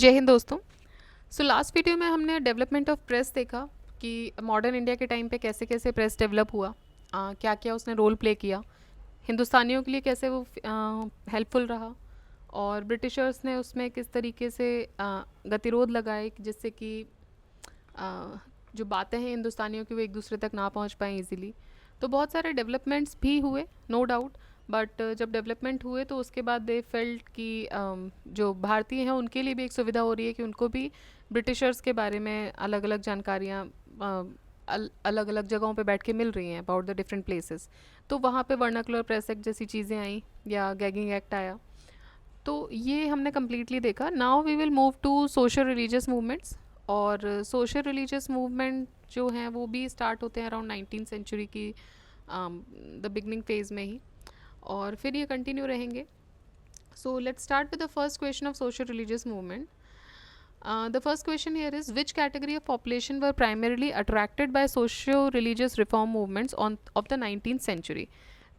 जय हिंद दोस्तों। So last video में हमने डेवलपमेंट ऑफ प्रेस देखा कि मॉडर्न इंडिया के टाइम पे कैसे कैसे प्रेस डेवलप हुआ, क्या क्या उसने रोल प्ले किया, हिंदुस्तानियों के लिए कैसे वो हेल्पफुल रहा, और ब्रिटिशर्स ने उसमें किस तरीके से गतिरोध लगाए जिससे कि जो बातें हैं हिंदुस्तानियों की वो एक दूसरे तक ना पहुंच पाएँ इजीली। तो बहुत सारे डेवलपमेंट्स भी हुए, नो डाउट। बट जब डेवलपमेंट हुए तो उसके बाद दे फेल्ट कि जो भारतीय हैं उनके लिए भी एक सुविधा हो रही है कि उनको भी ब्रिटिशर्स के बारे में अलग अलग जानकारियाँ अलग अलग जगहों पे बैठ के मिल रही हैं अबाउट द डिफरेंट प्लेसेस। तो वहाँ पे वर्नाकुलर प्रेस एक्ट जैसी चीज़ें आई या गैगिंग एक्ट आया। तो ये हमने कम्प्लीटली देखा। Now we will move to social religious movements. और सोशल रिलीजियस मूवमेंट जो हैं वो भी स्टार्ट होते हैं अराउंड 19th सेंचुरी की द बिगनिंग फेज में ही, और फिर ये कंटिन्यू रहेंगे। So let's start with the first question of social religious movement. The first question here is, which category of population were primarily attracted by socio-religious reform movements of the 19th century?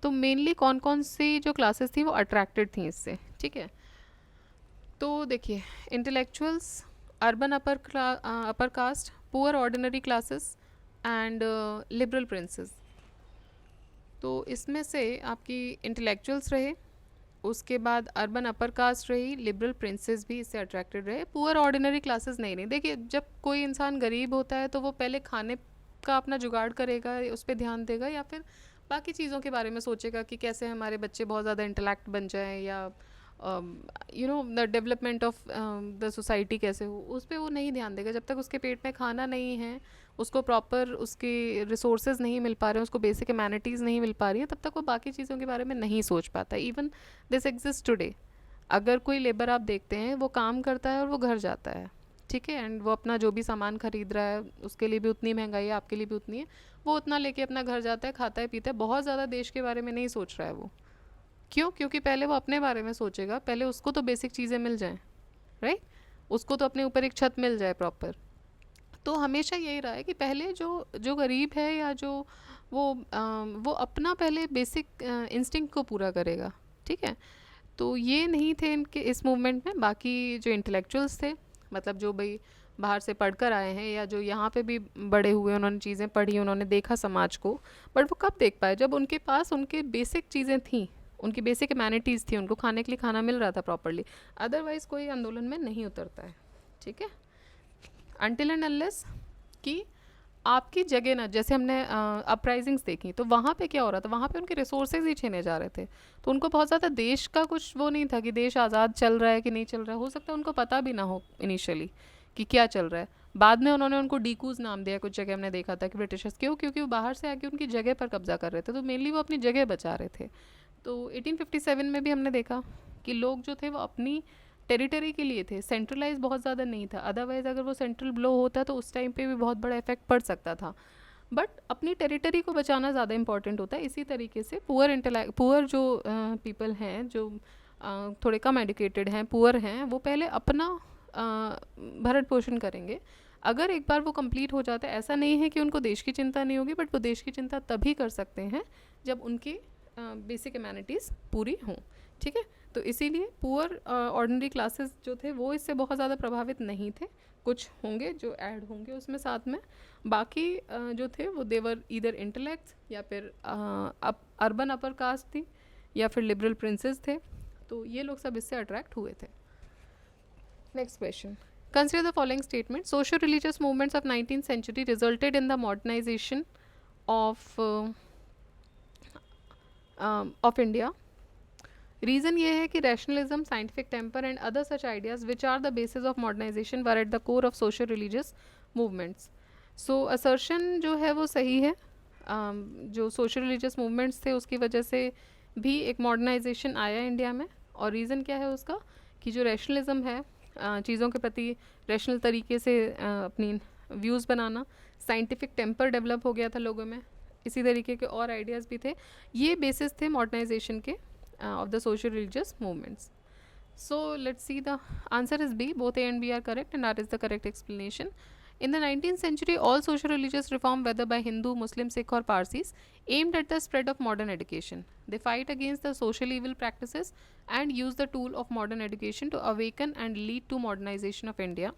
तो mainly कौन कौन सी जो classes थी वो attracted थी इससे, ठीक है। तो देखिए, intellectuals, urban upper caste, poor ordinary classes and liberal princess. तो इसमें से आपकी इंटेलेक्चुअल्स रहे, उसके बाद अर्बन अपर कास्ट रही, लिबरल प्रिंसेस भी इससे अट्रैक्टेड रहे। पुअर ऑर्डिनरी क्लासेस नहीं देखिए, जब कोई इंसान गरीब होता है तो वो पहले खाने का अपना जुगाड़ करेगा, उस पर ध्यान देगा, या फिर बाकी चीज़ों के बारे में सोचेगा कि कैसे हमारे बच्चे बहुत ज़्यादा इंटेलेक्ट बन जाएं, या the development of the society कैसे हो, उस पर वो नहीं ध्यान देगा। जब तक उसके पेट में खाना नहीं है, उसको प्रॉपर उसके रिसोर्सेज नहीं मिल पा रहे हैं, उसको बेसिक एमेनिटीज़ नहीं मिल पा रही है, तब तक वो बाकी चीज़ों के बारे में नहीं सोच पाता। Even this exist today. अगर कोई लेबर आप देखते हैं, वो काम करता है और वो घर जाता है, ठीक है, एंड वो अपना जो भी सामान खरीद रहा है उसके लिए भी उतनी महंगाई है, आपके लिए भी उतनी है, वो उतना लेके अपना घर जाता है, खाता है, पीता है, बहुत ज़्यादा देश के बारे में नहीं सोच रहा है वो। क्यों? क्योंकि पहले वो अपने बारे में सोचेगा, पहले उसको तो बेसिक चीज़ें मिल जाएं, राइट। उसको तो अपने ऊपर एक छत मिल जाए प्रॉपर। तो हमेशा यही रहा है कि पहले जो जो गरीब है या जो वो अपना पहले बेसिक इंस्टिंक्ट को पूरा करेगा, ठीक है। तो ये नहीं थे इनके इस मूवमेंट में। बाकी जो इंटेलेक्चुअल्स थे, मतलब जो भाई बाहर से पढ़कर आए हैं या जो यहाँ पे भी बड़े हुए, उन्होंने चीज़ें पढ़ी, उन्होंने देखा समाज को, बट वो कब देख पाए? जब उनके पास उनके बेसिक चीज़ें थी, उनकी बेसिक एमेनिटीज़ थी, उनको खाने के लिए खाना मिल रहा था प्रॉपरली। अदरवाइज़ कोई आंदोलन में नहीं उतरता है, ठीक है, अनटिल एंड अनलेस कि आपकी जगह ना, जैसे हमने अपराइजिंग्स देखी, तो वहाँ पे क्या हो रहा था, वहाँ पे उनके रिसोर्सेज ही छीने जा रहे थे। तो उनको बहुत ज़्यादा देश का कुछ वो नहीं था कि देश आज़ाद चल रहा है कि नहीं चल रहा है। हो सकता है उनको पता भी ना हो इनिशियली कि क्या चल रहा है। बाद में उन्होंने उनको डीकूज नाम दिया, कुछ जगह हमने देखा था कि ब्रिटिशर्स, क्यों? क्योंकि वो बाहर से आके उनकी जगह पर कब्जा कर रहे थे, तो मेनली वो अपनी जगह बचा रहे थे। तो 1857 में भी हमने देखा कि लोग जो थे वो अपनी टेरिटरी के लिए थे, सेंट्रलाइज बहुत ज़्यादा नहीं था। अदरवाइज़ अगर वो सेंट्रल ब्लो होता तो उस टाइम पे भी बहुत बड़ा इफेक्ट पड़ सकता था। बट अपनी टेरिटरी को बचाना ज़्यादा इंपॉर्टेंट होता है। इसी तरीके से पुअर जो पीपल हैं, जो थोड़े कम एजुकेटेड हैं, पुअर हैं, वो पहले अपना भरण पोषण करेंगे। अगर एक बार वो कंप्लीट हो जाता है, ऐसा नहीं है कि उनको देश की चिंता नहीं होगी, बट वो देश की चिंता तभी कर सकते हैं जब उनकी बेसिक एमेनिटीज़ पूरी हों, ठीक है। तो इसीलिए पुअर ऑर्डिनरी क्लासेस जो थे वो इससे बहुत ज़्यादा प्रभावित नहीं थे। कुछ होंगे जो ऐड होंगे उसमें साथ में, बाकी जो थे वो देवर ईदर इंटेलेक्ट्स, या फिर अर्बन अपर कास्ट थी, या फिर लिबरल प्रिंसेस थे। तो ये लोग सब इससे अट्रैक्ट हुए थे। Next question, consider the following statement. Social religious movements of 19th century resulted in the modernization of India. Reason ये है कि rationalism, scientific temper and other such ideas which are the basis of modernization were at the core of social religious movements. So assertion जो है वो सही है. जो social religious movements थे उसकी वजह से भी एक मॉडर्नाइजेशन आया इंडिया में. और रीज़न क्या है उसका, कि जो रैशनलिज्म है, चीज़ों के प्रति रैशनल तरीके से अपनी व्यूज़ बनाना, साइंटिफिक टेम्पर डेवलप हो गया था लोगों में, इसी तरीके के और आइडियाज़ भी थे. ये बेसिस थे मॉडर्नाइजेशन के of the social religious movements. So let's see, the answer is B. Both A and B are correct and R is the correct explanation. In the 19th century, all social religious reform, whether by Hindu, Muslim, Sikh, or Parsis, aimed at the spread of modern education. They fight against the social evil practices and use the tool of modern education to awaken and lead to modernization of India.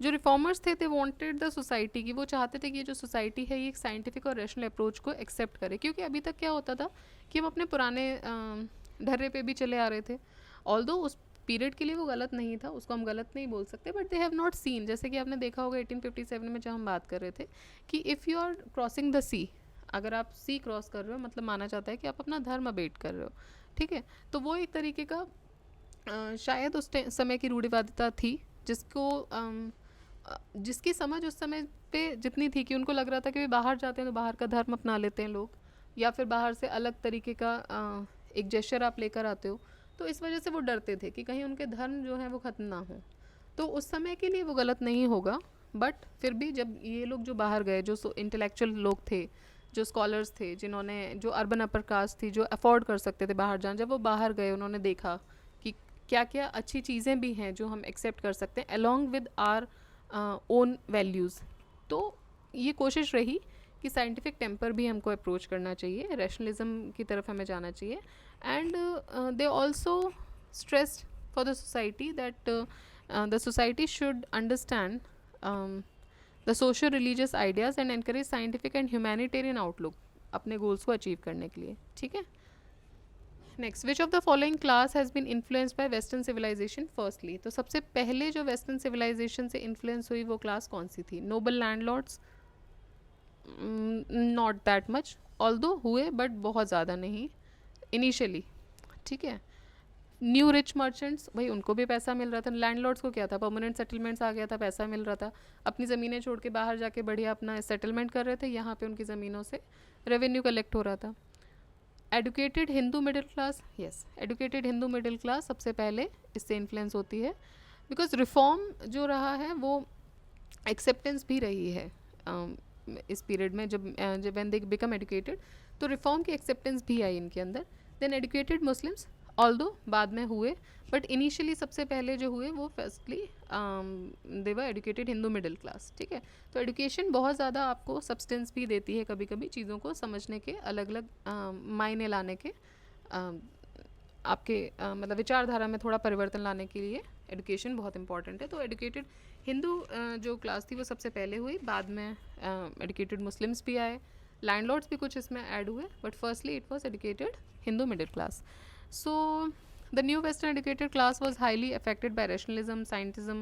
जो reformers थे they wanted the society की, वो चाहते थे कि ये जो society है ये एक साइंटिफिक और रैशनल अप्रोच को एक्सेप्ट करे, क्योंकि अभी तक क्या होता था कि हम अपने पुराने ढर्रे पे भी चले आ रहे थे. ऑल्दो उस पीरियड के लिए वो गलत नहीं था, उसको हम गलत नहीं बोल सकते, but they have not seen, जैसे कि आपने देखा होगा 1857 में जब हम बात कर रहे थे कि if you are crossing the sea, अगर आप सी क्रॉस कर रहे हो मतलब माना जाता है कि आप अपना धर्म अबेट कर रहे हो. ठीक है, तो वो एक तरीके का शायद उस समय की रूढ़िवादिता थी जिसको जिसकी समझ उस समय पे जितनी थी कि उनको लग रहा था कि वे बाहर जाते हैं तो बाहर का धर्म अपना लेते हैं लोग, या फिर बाहर से अलग तरीके का एक जेस्चर आप लेकर आते हो, तो इस वजह से वो डरते थे कि कहीं उनके धर्म जो है वो ख़त्म ना हो. तो उस समय के लिए वो गलत नहीं होगा, बट फिर भी जब ये लोग जो बाहर गए, जो इंटेलेक्चुअल लोग थे, जो स्कॉलर्स थे, जिन्होंने जो अर्बन अपर कास्ट थी, जो अफोर्ड कर सकते थे बाहर जाना, जब वो बाहर गए उन्होंने देखा कि क्या क्या अच्छी चीज़ें भी हैं जो हम एक्सेप्ट कर सकते हैं along with our own values. तो ये कोशिश रही कि साइंटिफिक टेम्पर भी हमको अप्रोच करना चाहिए, रैशनलिज्म की तरफ हमें जाना चाहिए. And they also stressed for the society that the society should understand the social religious ideas and encourage scientific and humanitarian outlook अपने गोल्स को अचीव करने के लिए. ठीक है, next, which of the following class has been influenced by western civilization firstly. तो सबसे पहले जो वेस्टर्न सिविलाइजेशन से इन्फ्लुएंस हुई वो क्लास कौन सी थी? Noble landlords, not that much, although हुए बट बहुत ज़्यादा नहीं इनिशियली. ठीक है, न्यू रिच मर्चेंट्स, भाई उनको भी पैसा मिल रहा था. लैंडलॉर्ड्स को क्या था, परमानेंट सेटलमेंट्स आ गया था, पैसा मिल रहा था, अपनी ज़मीनें छोड़ के बाहर जाके बढ़िया अपना सेटलमेंट कर रहे थे, यहाँ पे उनकी ज़मीनों से रेवेन्यू कलेक्ट हो रहा था. Educated Hindu middle class, yes, educated Hindu middle class सबसे पहले इससे इन्फ्लुएंस होती है, बिकॉज रिफॉर्म जो रहा है वो एक्सेप्टेंस भी रही है इस पीरियड में. जब व्हेन दे बिकम एडुकेटेड तो रिफॉर्म की एक्सेप्टेंस भी आई इनके अंदर. देन एडुकेटेड मुस्लिम्स, ऑल्दो बाद में हुए, बट इनिशियली सबसे पहले जो हुए वो फर्स्टली दे वर एडुकेटेड हिंदू मिडिल क्लास. ठीक है, तो एडुकेशन बहुत ज़्यादा आपको सब्सटेंस भी देती है कभी कभी, चीज़ों को समझने के, अलग अलग मायने लाने के, आपके मतलब विचारधारा में थोड़ा परिवर्तन लाने के लिए एडुकेशन बहुत इंपॉर्टेंट है. तो एडुकेटेड हिंदू जो क्लास थी वो सबसे पहले हुई, बाद में एडुकेटेड मुस्लिम्स भी आए, लैंडलॉर्ड्स भी कुछ इसमें ऐड हुए, but firstly it was educated Hindu middle class. So, the new Western educated class was highly affected by rationalism, scientism,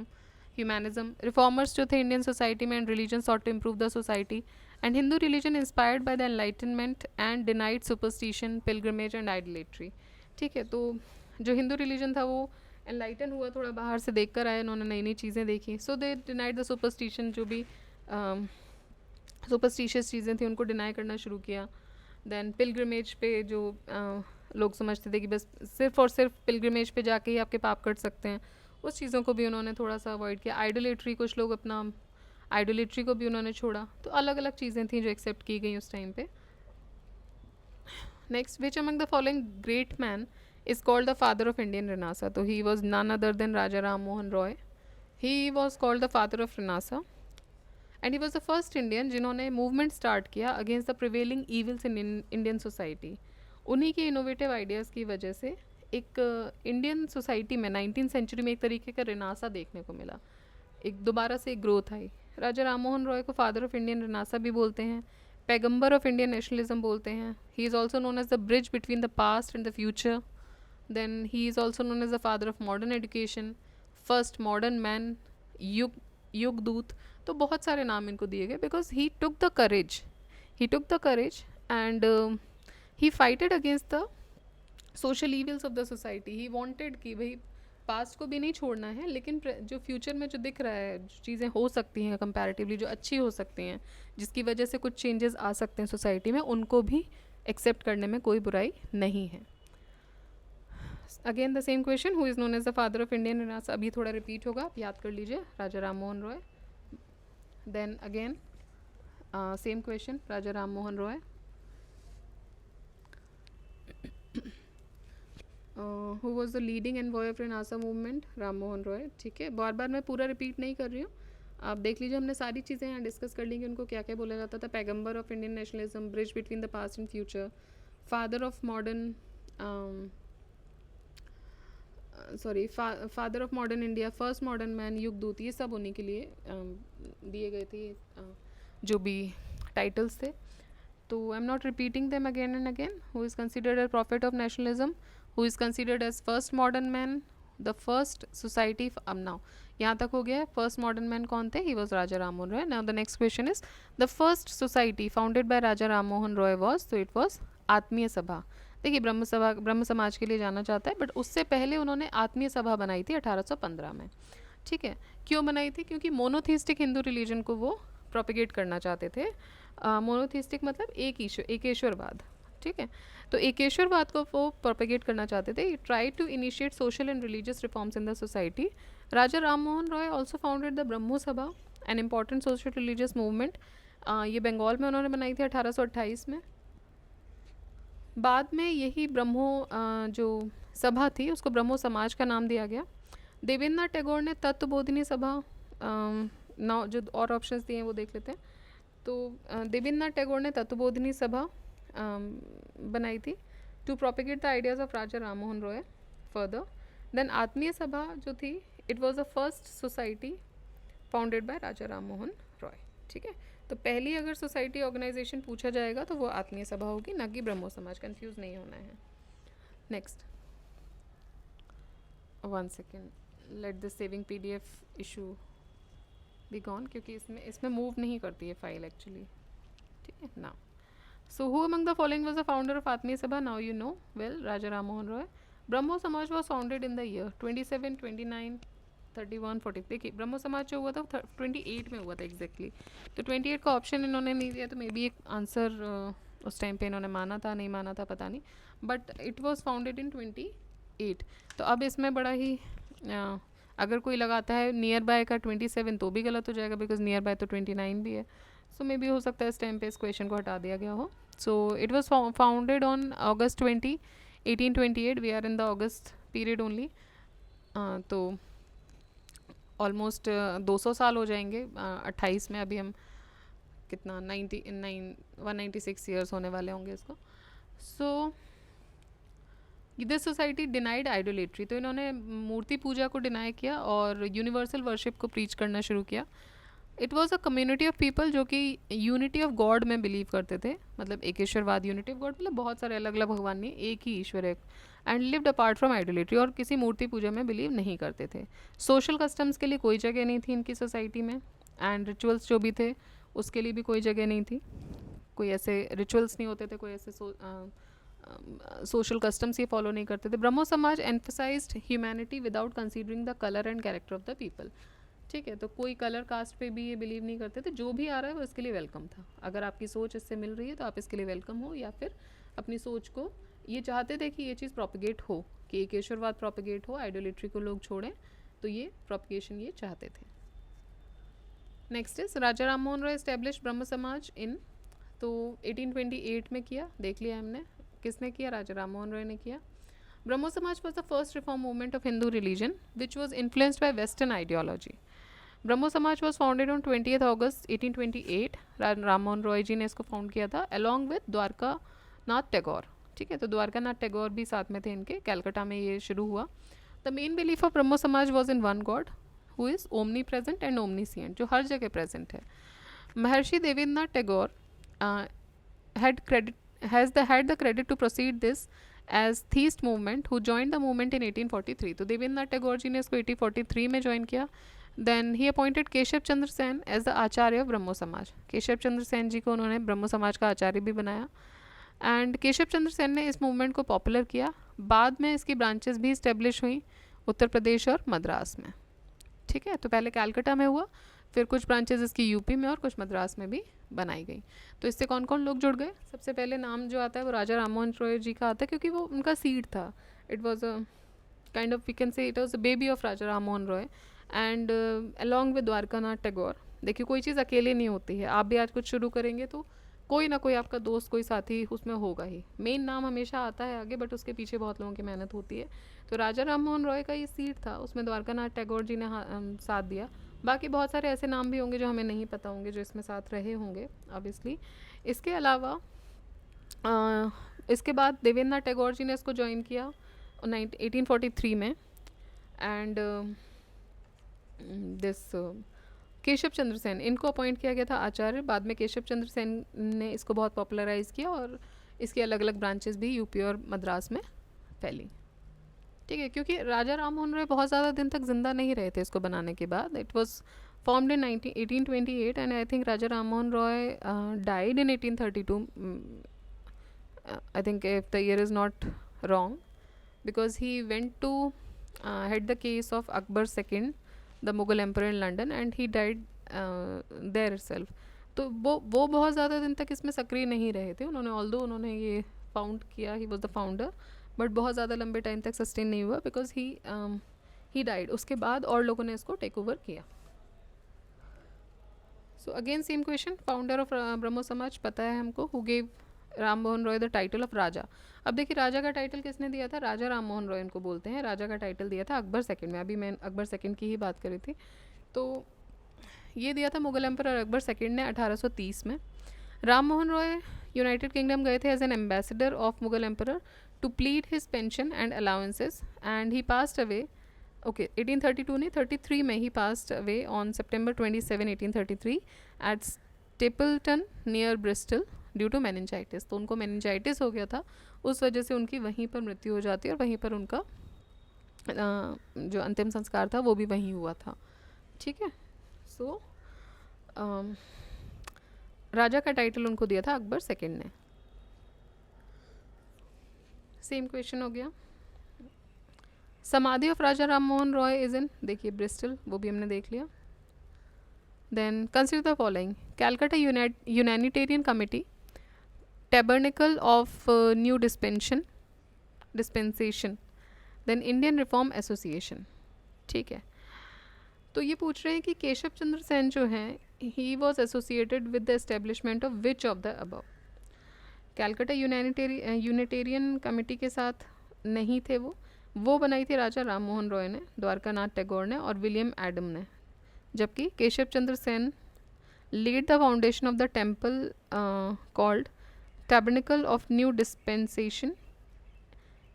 humanism. Reformers जो थे इंडियन सोसाइटी में, and religion sought to improve the society. And Hindu religion inspired by the enlightenment and denied superstition, pilgrimage and idolatry. ठीक है, तो जो Hindu religion था वो enlighten हुआ, थोड़ा बाहर से देख कर आए, उन्होंने नई नई चीज़ें देखी. सो दे डिनाइड द सुपरस्टिशन, जो भी सुपरस्टिशियस चीज़ें थी उनको डिनाई करना शुरू किया. देन पिलग्रमेज पे जो लोग समझते थे कि बस सिर्फ और सिर्फ पिलग्रमेज पे जाके ही आपके पाप कट सकते हैं, उस चीज़ों को भी उन्होंने थोड़ा सा अवॉइड किया. आइडोलेट्री, कुछ लोग अपना आइडोलेट्री को भी उन्होंने छोड़ा. तो अलग अलग चीज़ें थी जो एक्सेप्ट की गई उस टाइम पे. Next, which among the following great man is called the father of Indian renaissance. तो he was none other than Raja Ram Mohan Roy. He was called the father of renaissance and he was the first Indian जिन्होंने movement start किया against the prevailing evils in Indian society. उन्हीं के innovative ideas की वजह से एक Indian society में 19th century में एक तरीके का रेनासा देखने को मिला, एक दोबारा से एक ग्रोथ आई. राजा राम मोहन रॉय को फादर ऑफ इंडियन रेनासा भी बोलते हैं, पैगंबर ऑफ इंडियन नेशनलिज्म बोलते हैं. He is also known as the bridge between the past and the future. Then he is also known as the father of modern education, first modern man, युग दूत. तो बहुत सारे नाम इनको दिए गए because he took the courage and he fighted against the social evils of the society. he wanted कि भाई पास्ट को भी नहीं छोड़ना है, लेकिन जो फ्यूचर में जो दिख रहा है, जो चीज़ें हो सकती हैं कंपैरेटिवली, जो अच्छी हो सकती हैं, जिसकी वजह से कुछ चेंजेस आ सकते हैं सोसाइटी में, उनको भी एक्सेप्ट करने में कोई बुराई नहीं है. Again the same question, who is known as the father of Indian renaissance. अभी थोड़ा रिपीट होगा, आप याद कर लीजिए. Raja Ram Mohan Roy. Then again same question, Raja Ram Mohan Roy. Who was the leading envoy of renaissance movement? Ram Mohan Roy. ठीक है, बार बार मैं पूरा रिपीट नहीं कर रही हूँ, आप देख लीजिए, हमने सारी चीज़ें यहाँ डिस्कस कर ली कि उनको क्या क्या बोला जाता था। पैगंबर of Indian nationalism, bridge between the past and future, father of modern father of modern India, first modern man, युगदूत, ये सब उन्हीं के लिए दिए गए थे, जो भी टाइटल्स थे। तो I am not repeating them again and again. Who is considered as prophet of nationalism, who is considered as first modern man, the first society. अब नाउ यहाँ तक हो गया। फर्स्ट मॉडर्न मैन कौन थे? He was Raja Ram Mohan Roy. Now the next question is the first society founded by Raja Ram Mohan Roy was, तो it was Atmiya Sabha. देखिए, ब्रह्म समाज के लिए जाना चाहता है, बट उससे पहले उन्होंने आत्मीय सभा बनाई थी 1815 में। ठीक है, क्यों बनाई थी? क्योंकि मोनोथीस्टिक हिंदू रिलीजन को वो प्रोपिगेट करना चाहते थे। मोनोथीस्टिक मतलब एकेश्वरवाद। ठीक है, तो एकेश्वरवाद को वो प्रोपिगेट करना चाहते थे। Try to initiate social and religious reforms in the society. Raja Ram Mohan Roy also founded the Brahmo Sabha, an important social religious movement. ये बंगाल में उन्होंने बनाई थी 1828 में। बाद में यही ब्रह्मो जो सभा थी उसको ब्रह्मो समाज का नाम दिया गया। देवेंद्रनाथ टैगोर ने तत्वबोधिनी सभा, नौ जो और ऑप्शंस दिए हैं वो देख लेते हैं। तो देवेंद्रनाथ टैगोर ने तत्वबोधिनी सभा बनाई थी to propagate the ideas of Raja Ram Mohan Roy further. Then Atmiya Sabha जो थी, it was the first society founded by Raja Ram Mohan Roy. ठीक है, तो पहली अगर सोसाइटी ऑर्गेनाइजेशन पूछा जाएगा तो वो आत्मीय सभा होगी, ना कि ब्रह्मो समाज। कंफ्यूज नहीं होना है। Next, 1 second, let the saving PDF issue be gone, क्योंकि इसमें मूव नहीं करती है फाइल एक्चुअली। ठीक है ना। So who among the following was the founder of आत्मीय सभा? Now you know well, Raja Ram Mohan Roy. Brahmo Samaj was founded in the year 27, 29, 31, 40। देखिए, ब्रह्मो समाज जो हुआ था 28 में हुआ था एग्जैक्टली। तो 28 का ऑप्शन इन्होंने नहीं दिया, तो मे बी एक आंसर उस टाइम पे इन्होंने माना था, नहीं माना था पता नहीं, but it was founded in 28। तो अब इसमें बड़ा ही अगर कोई लगाता है नियर बाय का 27 तो भी गलत हो जाएगा, बिकॉज नियर बाय तो 29 भी है। सो मे बी हो सकता है इस टाइम पे इस क्वेश्चन को हटा दिया गया हो। So it was founded on August 20, 1828। We are in the August period only. तो ऑलमोस्ट 200 साल हो जाएंगे 28 में। अभी हम कितना 196 ईयर्स होने वाले होंगे इसको। So this society denied idolatry, तो इन्होंने मूर्ति पूजा को डिनाई किया और यूनिवर्सल वर्शिप को प्रीच करना शुरू किया। It was a community of people जो कि यूनिटी ऑफ गॉड में बिलीव करते थे, मतलब एकेश्वरवाद, यूनिटी ऑफ गॉड मतलब बहुत सारे अलग अलग भगवान नहीं, एक ही ईश्वर है। And lived apart from idolatry, और किसी मूर्ति पूजा में बिलीव नहीं करते थे। सोशल कस्टम्स के लिए कोई जगह नहीं थी इनकी सोसाइटी में, एंड रिचुअल्स जो भी थे उसके लिए भी कोई जगह नहीं थी। कोई ऐसे रिचुअल्स नहीं होते थे, कोई ऐसे सोशल कस्टम्स ये फॉलो नहीं करते थे। Brahmo Samaj emphasized humanity without considering the colour and character of the people. ठीक है, तो कोई कलर कास्ट पे भी ये बिलीव नहीं करते थे। जो भी आ रहा है वो इसके लिए वेलकम था। अगर आपकी सोच इससे मिल रही है तो आप इसके लिए वेलकम हो, या फिर अपनी सोच को ये चाहते थे कि ये चीज़ प्रोपिगेट हो, कि एकेश्वरवाद प्रोपिगेट हो, आइडोलेट्री को लोग छोड़ें, तो ये प्रोपिगेशन ये चाहते थे। Next is Raja Ram Mohan Roy establish ब्रह्म समाज इन, तो 1828 में किया, देख लिया हमने किसने किया, राजा राम मोहन रॉय ने किया। Brahmo Samaj was the first reform movement of Hindu religion which was influenced by western ideology. Brahmo Samaj was founded on 20 August 1828। Ram Mohan Roy ji ने इसको फाउंड किया था अलॉन्ग विद द्वारका नाथ टैगोर। ठीक है, तो द्वारका नाथ टैगोर भी साथ में थे इनके। कैलकाटा में ये शुरू हुआ। The main belief of Brahmo Samaj was in one God who is omnipresent and omniscient, जो हर जगह प्रेजेंट है। महर्षि Debendranath Tagore had the credit to proceed this as theist movement, who joined the movement in 1843। तो देवेंद्रनाथ टैगोर जी ने इसको 1843 में ज्वाइन किया। Then he appointed Keshav Chandra Sen as the acharya of Brahmo Samaj. Keshav Chandra Sen जी को उन्होंने ब्रह्मो समाज का आचार्य भी बनाया। एंड केशव चंद्र सेन ने इस मूवमेंट को पॉपुलर किया। बाद में इसकी ब्रांचेस भी इस्टेब्लिश हुई उत्तर प्रदेश और मद्रास में। ठीक है, तो पहले कैलकाटा में हुआ, फिर कुछ ब्रांचेस इसकी यूपी में और कुछ मद्रास में भी बनाई गई। तो इससे कौन कौन लोग जुड़ गए? सबसे पहले नाम जो आता है वो राजा राम मोहन रॉय जी का आता है, क्योंकि वो उनका सीड था। It was a kind of we can say it was a baby of Raja Ram Mohan Roy and along with Dwarka Nath Tagore. देखिए, कोई चीज़ अकेले नहीं होती है। आप भी आज कुछ शुरू करेंगे तो कोई ना कोई आपका दोस्त, कोई साथी उसमें होगा ही। मेन नाम हमेशा आता है आगे, बट उसके पीछे बहुत लोगों की मेहनत होती है। तो राजा राम मोहन रॉय का ये सीट था, उसमें द्वारका नाथ टैगोर जी ने साथ दिया। बाकी बहुत सारे ऐसे नाम भी होंगे जो हमें नहीं पता होंगे, जो इसमें साथ रहे होंगे ऑब्वियसली। इसके अलावा इसके बाद देवेंद्रनाथ टैगोर जी ने इसको ज्वाइन किया 1843 में। एंड दिस केशव चंद्र सेन, इनको अपॉइंट किया गया था आचार्य। बाद में केशव चंद्र सेन ने इसको बहुत पॉपुलराइज़ किया और इसकी अलग अलग ब्रांचेस भी यूपी और मद्रास में फैली। ठीक है, क्योंकि राजा राम मोहन रॉय बहुत ज़्यादा दिन तक जिंदा नहीं रहे थे इसको बनाने के बाद। It was formed in 1828 and I think Raja Ram Mohan Roy died in 1832, I think if the year is not wrong, because he went to head the case of Akbar II, the Mughal emperor in London, and he died there itself. तो वो बहुत ज़्यादा दिन तक इसमें सक्रिय नहीं रहे थे। उन्होंने ये फाउंड किया, ही वॉज द फाउंडर, बट बहुत ज़्यादा लंबे टाइम तक सस्टेन नहीं हुआ बिकॉज ही डाइड। उसके बाद और लोगों ने इसको टेक ओवर किया। So again same question, founder of Brahmo Samaj पता है हमको, who gave Ram Mohan Roy the title of Raja. अब देखिए राजा का टाइटल किसने दिया था, राजा राम मोहन रॉय इनको बोलते हैं। राजा का टाइटल दिया था अकबर सेकंड में, अभी मैं अकबर सेकंड की ही बात करी थी। तो ये दिया था मुगल एम्पर अकबर सेकंड ने 1830 में। राम मोहन रॉय यूनाइटेड किंगडम गए थे as an ambassador of Mughal emperor to plead his pension and allowances and he passed away, okay 1832 नहीं 33 में ही passed away on September 27, 1833 at Stapleton near Bristol due to meningitis. तो उनको meningitis हो गया था, उस वजह से उनकी वहीं पर मृत्यु हो जाती है और वहीं पर उनका जो अंतिम संस्कार था वो भी वहीं हुआ था। ठीक है, सो राजा का टाइटल उनको दिया था अकबर सेकंड ने। सेम क्वेश्चन हो गया। Samadhi of Raja Ram Mohan Roy is in, देखिए ब्रिस्टल, वो भी हमने देख लिया। Then consider the following, Calcutta unitarian committee, Tabernacle of New Dispensation, then Indian Reform Association। ठीक है, तो ये पूछ रहे हैं कि केशव चंद्र सेन जो हैं, he was associated with the establishment of which of the above. Calcutta Unitarian committee के साथ नहीं थे वो बनाई थी राजा राम मोहन रॉय ने, द्वारका नाथ टैगोर ने और विलियम एडम ने। जबकि Keshav Chandra Sen led the foundation of the temple called tabernacle of new dispensation.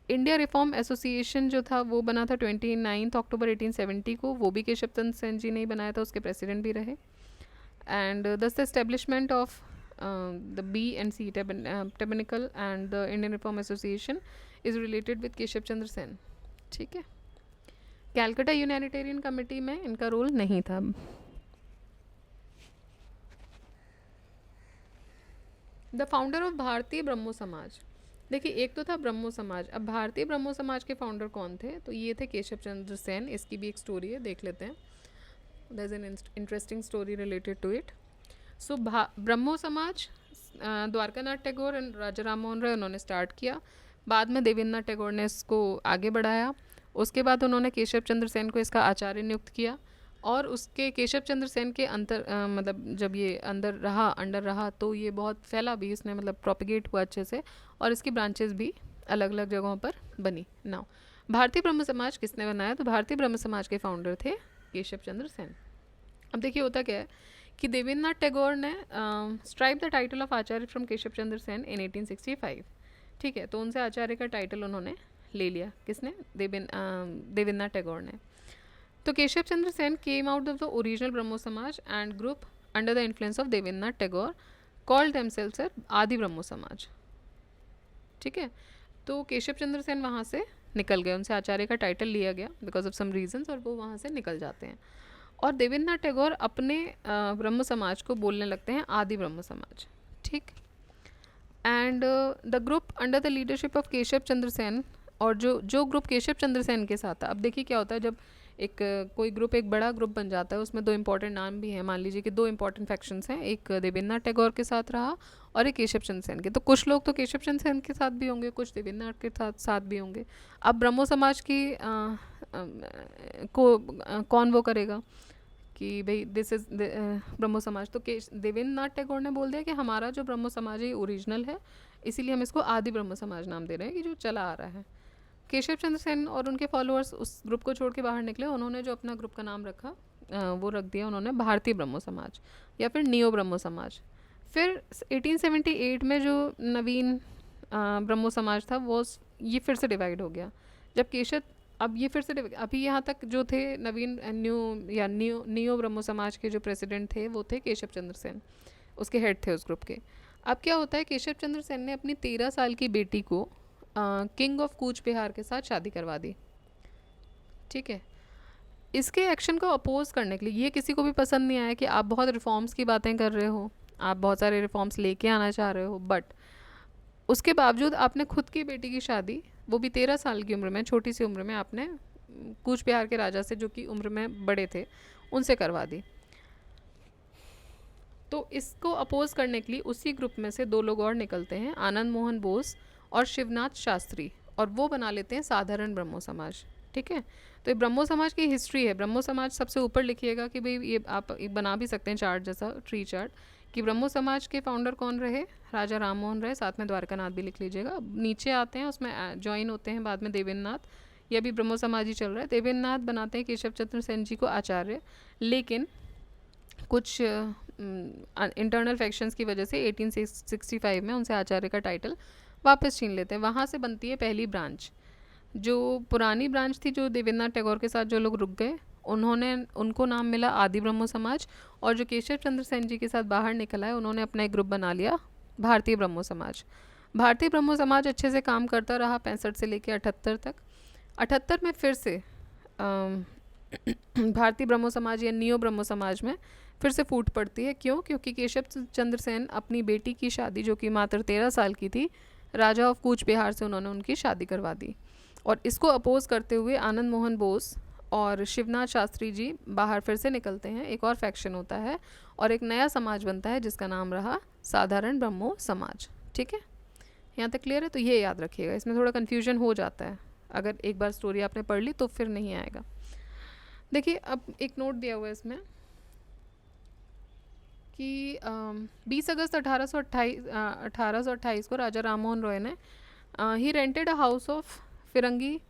India reform association जो था वो बना था 29 अक्टूबर 1870 को, वो भी केशव चंद्र सेन जी ने ही बनाया था, उसके प्रेसिडेंट भी रहे। And thus the establishment of the B&C tabernacle and the Indian reform association is related with Keshav Chandra Sen. ठीक है, कैलकाटा यूनिटेरियन कमेटी में इनका रोल नहीं था। द फाउंडर ऑफ भारतीय ब्रह्मो समाज, देखिए एक तो था ब्रह्मो समाज, अब भारतीय ब्रह्मो समाज के फाउंडर कौन थे, तो ये थे केशव चंद्र सेन। इसकी भी एक स्टोरी है, देख लेते हैं। There is an interesting story related to it. So Brahmo Samaj Dwarka Nath Tagore and Raja Ram Mohan Roy उन्होंने स्टार्ट किया। बाद में देवेंद्रनाथ टैगोर ने इसको आगे बढ़ाया। उसके बाद उन्होंने केशव चंद्र सेन को इसका आचार्य नियुक्त किया और उसके केशव चंद्र सेन के मतलब जब ये अंडर रहा तो ये बहुत फैला भी, इसने मतलब प्रोपिगेट हुआ अच्छे से और इसकी ब्रांचेस भी अलग अलग जगहों पर बनी। नाउ भारतीय ब्रह्म समाज किसने बनाया, तो भारतीय ब्रह्म समाज के फाउंडर थे केशव चंद्र सेन। अब देखिए होता क्या है कि देवेंद्रनाथ टैगोर ने stripe the title of acharya from Keshav Chandra Sen in 1865। ठीक है, तो उनसे आचार्य का टाइटल उन्होंने ले लिया, किसने, देवेंद्रनाथ टैगोर ने। तो Keshav Chandra Sen came out of the original Brahmo Samaj and group under the influence of Devendranath Tagore called themselves Adi Brahmo समाज। ठीक है, तो केशव चंद्र सेन वहाँ से निकल गए, उनसे आचार्य का टाइटल लिया गया बिकॉज ऑफ सम रीजंस और वो वहाँ से निकल जाते हैं। और देवेंद्रनाथ टैगोर अपने ब्रह्म समाज को बोलने लगते हैं आदि ब्रह्म समाज। ठीक, and the group under the leadership of Keshav Chandra Sen, और जो ग्रुप केशव चंद्र सेन के साथ था। अब देखिए क्या होता है जब एक कोई ग्रुप एक बड़ा ग्रुप बन जाता है, उसमें दो इंपॉर्टेंट नाम भी हैं। मान लीजिए कि दो इंपॉर्टेंट फैक्शंस हैं, एक देवेंद्रनाथ टैगोर के साथ रहा और एक केशव चंद्र सेन के। तो कुछ लोग तो केशव चंद्र सेन के साथ भी होंगे, कुछ देवेंद्रनाथ के साथ भी होंगे। अब ब्रह्मो समाज की कौन वो करेगा कि भाई दिस इज ब्रह्मो समाज, तो देवेंद्रनाथ टैगोर ने बोल दिया कि हमारा जो ब्रह्मो समाज है ओरिजिनल है, इसीलिए हम इसको आदि ब्रह्म समाज नाम दे रहे हैं कि जो चला आ रहा है। केशव चंद्र सेन और उनके फॉलोअर्स उस ग्रुप को छोड़ के बाहर निकले, उन्होंने जो अपना ग्रुप का नाम रखा वो रख दिया उन्होंने भारतीय ब्रह्मो समाज या फिर नियो ब्रह्मो समाज। फिर 1878 में जो नवीन ब्रह्मो समाज था वो ये फिर से डिवाइड हो गया। जब केशव अब ये फिर से अभी यहाँ तक जो थे नवीन नियो ब्रह्मो समाज के जो प्रेसिडेंट थे वो थे केशव चंद्र सेन, उसके हेड थे उस ग्रुप के। अब क्या होता है, केशव चंद्र सेन ने अपनी 13 साल की बेटी को किंग ऑफ कूच बिहार के साथ शादी करवा दी। ठीक है, इसके एक्शन को अपोज करने के लिए, ये किसी को भी पसंद नहीं आया कि आप बहुत रिफॉर्म्स की बातें कर रहे हो, आप बहुत सारे रिफॉर्म्स लेके आना चाह रहे हो, बट उसके बावजूद आपने खुद की बेटी की शादी, वो भी 13 साल की उम्र में, छोटी सी उम्र में, आपने कूच बिहार के राजा से जो कि उम्र में बड़े थे उनसे करवा दी। तो इसको अपोज करने के लिए उसी ग्रुप में से 2 लोग और निकलते हैं, आनंद मोहन बोस और शिवनाथ शास्त्री, और वो बना लेते हैं साधारण ब्रह्मो समाज। ठीक है, तो ये ब्रह्मो समाज की हिस्ट्री है। ब्रह्मो समाज सबसे ऊपर लिखिएगा कि भाई ये आप बना भी सकते हैं चार्ट जैसा, ट्री चार्ट, कि ब्रह्मो समाज के फाउंडर कौन रहे, राजा राम मोहन रहे, साथ में द्वारकानाथ भी लिख लीजिएगा। नीचे आते हैं, उसमें ज्वाइन होते हैं बाद में देवेंद्रनाथ, ये भी ब्रह्मो समाज ही चल रहा है। देवेंद्रनाथ बनाते हैं केशव चंद्र सेन जी को आचार्य, लेकिन कुछ इंटरनल फैक्शंस की वजह से 1865 में उनसे आचार्य का टाइटल वापस छीन लेते हैं। वहाँ से बनती है पहली ब्रांच। जो पुरानी ब्रांच थी, जो देवेंद्रनाथ टैगोर के साथ जो लोग रुक गए, उनको नाम मिला आदि ब्रह्मो समाज, और जो केशव चंद्र सेन जी के साथ बाहर निकला है उन्होंने अपना एक ग्रुप बना लिया, भारतीय ब्रह्मो समाज। भारतीय ब्रह्मो समाज अच्छे से काम करता रहा 65 से लेकर 78 तक। 78 में फिर से भारतीय ब्रह्मो समाज या नियो ब्रह्मो समाज में फिर से फूट पड़ती है। क्यों? क्योंकि केशव चंद्र सेन अपनी बेटी की शादी, जो कि मात्र 13 साल की थी, राजा ऑफ कूच बिहार से उन्होंने उनकी शादी करवा दी। और इसको अपोज करते हुए आनंद मोहन बोस और शिवनाथ शास्त्री जी बाहर फिर से निकलते हैं, एक और फैक्शन होता है और एक नया समाज बनता है जिसका नाम रहा साधारण ब्रह्मो समाज। ठीक है, यहाँ तक क्लियर है? तो ये याद रखिएगा, इसमें थोड़ा कन्फ्यूजन हो जाता है, अगर एक बार स्टोरी आपने पढ़ ली तो फिर नहीं आएगा। देखिए, अब एक नोट दिया हुआ है इसमें कि 20 अगस्त 1828 को राजा राम मोहन रॉय ने he rented a house of Firangi,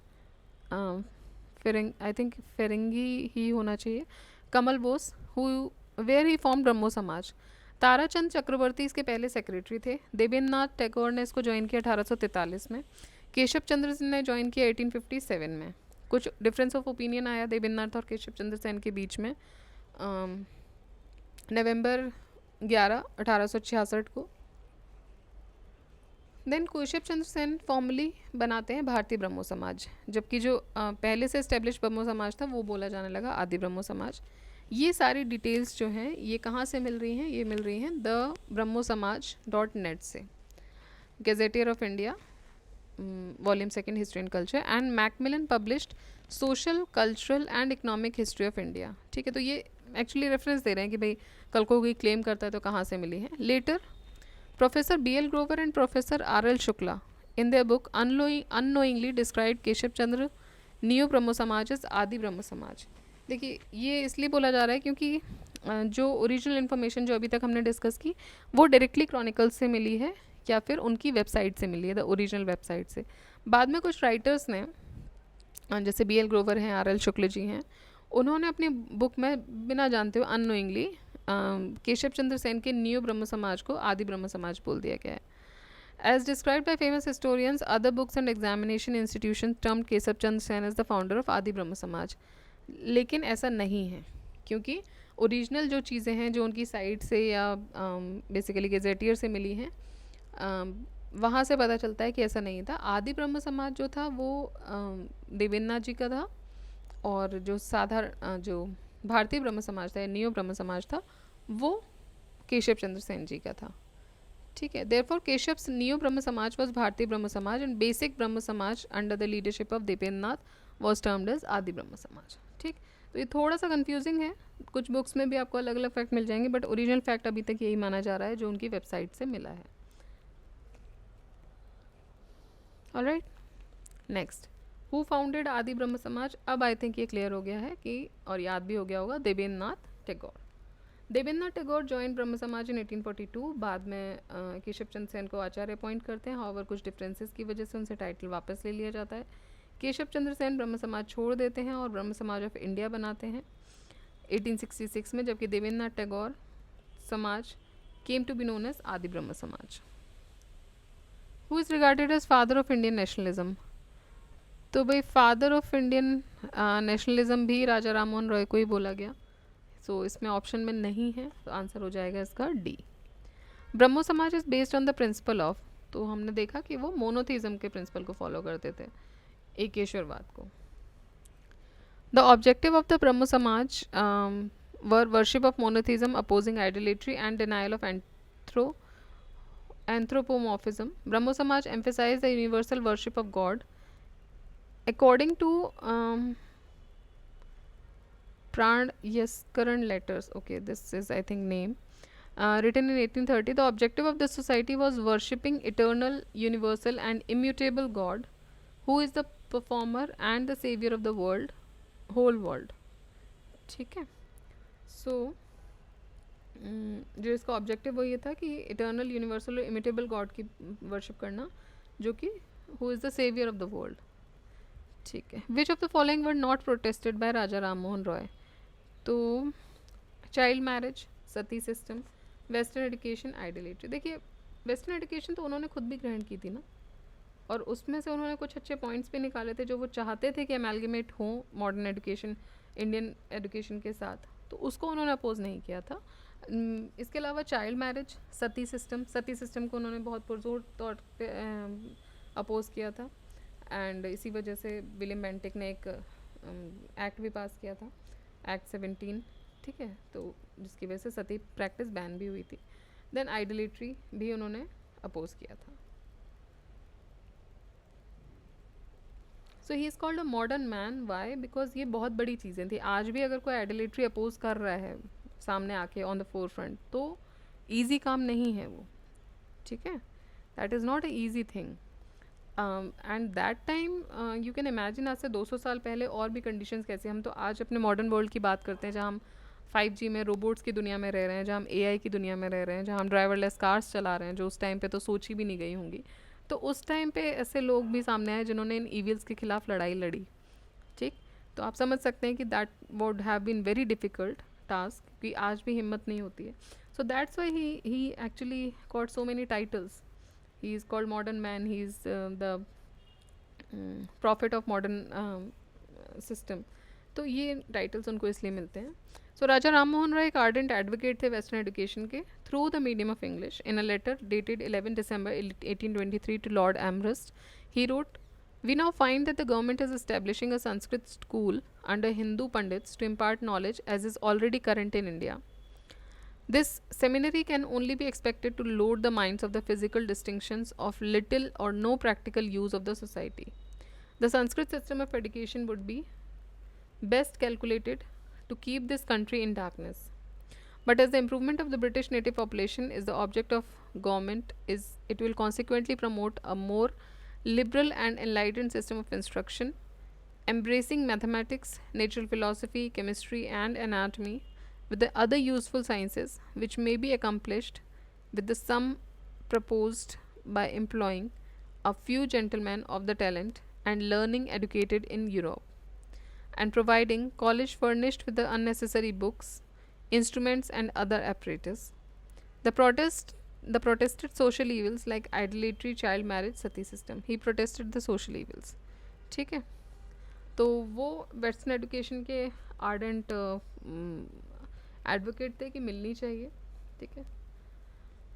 I think Firangi ही होना चाहिए, Kamal Bose, where he form Brahmo Samaj. Tarachand चक्रवर्ती इसके पहले सेक्रेटरी थे। देवेंद्रनाथ टैगोर ने इसको ज्वाइन किया 1843 में। केशव चंद्र सेन ने ज्वाइन किया 1857 में। कुछ डिफरेंस ऑफ ओपिनियन आया देवेंद्रनाथ और केशव चंद्र सेन के बीच में नवंबर 11, 1866 को। देन केशव चंद्र सेन फॉर्मली बनाते हैं भारतीय ब्रह्मो समाज, जबकि जो पहले से इस्टेब्लिश ब्रह्मो समाज था वो बोला जाने लगा आदि ब्रह्मो समाज। ये सारी डिटेल्स जो हैं ये कहाँ से मिल रही हैं? ये मिल रही हैं द ब्रह्मो समाज .net से, gazetteer of India volume 2 history and culture, and Macmillan published social cultural and economic history of India. ठीक है, तो ये एक्चुअली रेफरेंस दे रहे हैं कि भाई कल को कोई क्लेम करता है तो कहाँ से मिली है। Later professor BL Grover and professor RL Shukla in their book unknowingly describe Keshav Chandra neo Brahmo Samaj as आदि ब्रह्मो समाज। देखिए, ये इसलिए बोला जा रहा है क्योंकि जो ओरिजिनल इन्फॉर्मेशन जो अभी तक हमने डिस्कस की वो डायरेक्टली क्रॉनिकल्स से मिली है या फिर उनकी वेबसाइट से मिली है, द ओरिजिनल वेबसाइट से। बाद में कुछ राइटर्स ने, जैसे BL ग्रोवर हैं, RL शुक्ल जी हैं, उन्होंने अपनी बुक में बिना जानते हुए अननोइंगली केशव चंद्र सेन के नियो ब्रह्म समाज को आदि ब्रह्म समाज बोल दिया गया है। As described by famous historians, other books and examination institution termed Keshab Chandra Sen as the founder of Adi Brahmo समाज। लेकिन ऐसा नहीं है, क्योंकि ओरिजिनल जो चीज़ें हैं जो उनकी साइट से या बेसिकली गेजेटियर से मिली हैं, वहाँ से पता चलता है कि ऐसा नहीं था। आदि ब्रह्म समाज जो था वो देवेंद्रनाथ जी का था, और जो साधारण जो भारतीय ब्रह्म समाज था या नियो ब्रह्म समाज था वो केशव चंद्र सेन जी का था। ठीक है, देयरफॉर केशव नियो ब्रह्म समाज वॉज भारतीय ब्रह्म समाज and basic Brahmo Samaj under the leadership of Debendranath was termed as Adi Brahmo Samaj. ठीक, तो ये थोड़ा सा कंफ्यूजिंग है, कुछ बुक्स में भी आपको अलग अलग फैक्ट मिल जाएंगे, बट ओरिजिनल फैक्ट अभी तक यही माना जा रहा है जो उनकी वेबसाइट से मिला है। ऑलराइट, नेक्स्ट, हु फाउंडेड आदि ब्रह्म समाज। अब आई थिंक ये क्लियर हो गया है कि, और याद भी हो गया होगा, देवेंद्रनाथ टैगोर। देवेंद्रनाथ टैगोर ज्वाइन ब्रह्म समाज इन 1842। बाद में केशव चंद्र सेन को आचार्य अपॉइंट करते हैं, हाउएवर कुछ डिफरेंसेस की वजह से उनसे टाइटल वापस ले लिया जाता है। केशव चंद्र सेन ब्रह्म समाज छोड़ देते हैं और ब्रह्म समाज ऑफ इंडिया बनाते हैं। 1866 में, जबकि Debendranath Tagore Samaj came to be known as Adi Brahmo Samaj. Who is regarded as father of Indian nationalism? तो भाई फादर ऑफ इंडियन नेशनलिज्म भी राजा राम मोहन रॉय को ही बोला गया। सो इसमें ऑप्शन में नहीं है, तो आंसर हो जाएगा इसका डी। ब्रह्मो समाज is based on the principle of, तो हमने देखा कि वो मोनोथीज्म के प्रिंसिपल को फॉलो करते थे, एकेश्वरवाद को। The objective of the Brahmo Samaj were worship of monotheism, opposing idolatry and denial of anthropomorphism. Brahmo Samaj emphasized the universal worship of God. According to Pran Yaskaran letters, okay, this is I think name, written in 1830, the objective of this society was worshipping eternal, universal and immutable God, who is the performer and the savior of the world, whole world. ठीक है, so जो इसका objective वो ये था कि eternal, universal और immutable God की वर्शिप करना, जो कि who is the saviour of the world. ठीक है, which of the following were not protested by Raja Ram Mohan Roy? तो child marriage, sati system, western education, idolatry. देखिए वेस्टर्न एजुकेशन तो उन्होंने खुद भी ग्रहण की थी ना, और उसमें से उन्होंने कुछ अच्छे पॉइंट्स भी निकाले थे जो वो चाहते थे कि अमेलगेमेट हो मॉडर्न एजुकेशन इंडियन एजुकेशन के साथ, तो उसको उन्होंने अपोज नहीं किया था। इसके अलावा चाइल्ड मैरिज, सती सिस्टम को उन्होंने बहुत पुरजोर तौर पे अपोज किया था, एंड इसी वजह से विलियम बेंटिक ने एक एक्ट भी पास किया था, एक्ट 17, ठीक है, तो जिसकी वजह से सती प्रैक्टिस बैन भी हुई थी। देन आइडोलेट्री भी उन्होंने अपोज किया था। So he is called a modern man, why? Because ये बहुत बड़ी चीज़ें थी। आज भी अगर कोई आइडोलेट्री अपोज कर रहा है सामने आके ऑन द फोर फ्रंट, तो ईजी काम नहीं है वो, ठीक है, that is not a easy thing. And that time you can imagine, आज से 200 साल पहले और भी कंडीशंस कैसे। हम तो आज अपने मॉडर्न वर्ल्ड की बात करते हैं, जहाँ हम 5G में, रोबोट्स की दुनिया में रह रहे हैं, जहाँ हम AI की दुनिया में रह रहे हैं, जहाँ हम ड्राइवरलेस कार्स चला रहे हैं, जो उस टाइम पे तो सोची भी नहीं गई होंगी। तो उस टाइम पे ऐसे लोग भी सामने आए जिन्होंने इन ईविल्स के खिलाफ लड़ाई लड़ी, ठीक। तो आप समझ सकते हैं कि that would have been very difficult task, क्योंकि आज भी हिम्मत नहीं होती है। So that's why he actually got so many titles. He is called modern man, he is the prophet of modern system. तो ये टाइटल्स उनको इसलिए मिलते हैं। सो राजा राम मोहन राय एक आर्डेंट एडवोकेट थे वेस्टर्न एजुकेशन के through the medium of English. In a letter dated 11 December 1823 to Lord Amherst, he wrote, "We now find that the government is establishing a Sanskrit school under Hindu Pandits to impart knowledge as is already current in India. This seminary can only be expected to load the minds of the physical distinctions of little or no practical use of the society. The Sanskrit system of education would be best calculated to keep this country in darkness. But as the improvement of the British native population is the object of government, it will consequently promote a more liberal and enlightened system of instruction, embracing mathematics, natural philosophy, chemistry, and anatomy, with the other useful sciences, which may be accomplished with the sum proposed by employing a few gentlemen of the talent and learning educated in Europe, and providing college furnished with the unnecessary books, instruments, and other apparatus. The protested social evils like idolatry, child marriage, sati system. He protested the social evils. ठीक है, तो वो western education के ardent advocate थे कि मिलनी चाहिए, ठीक है।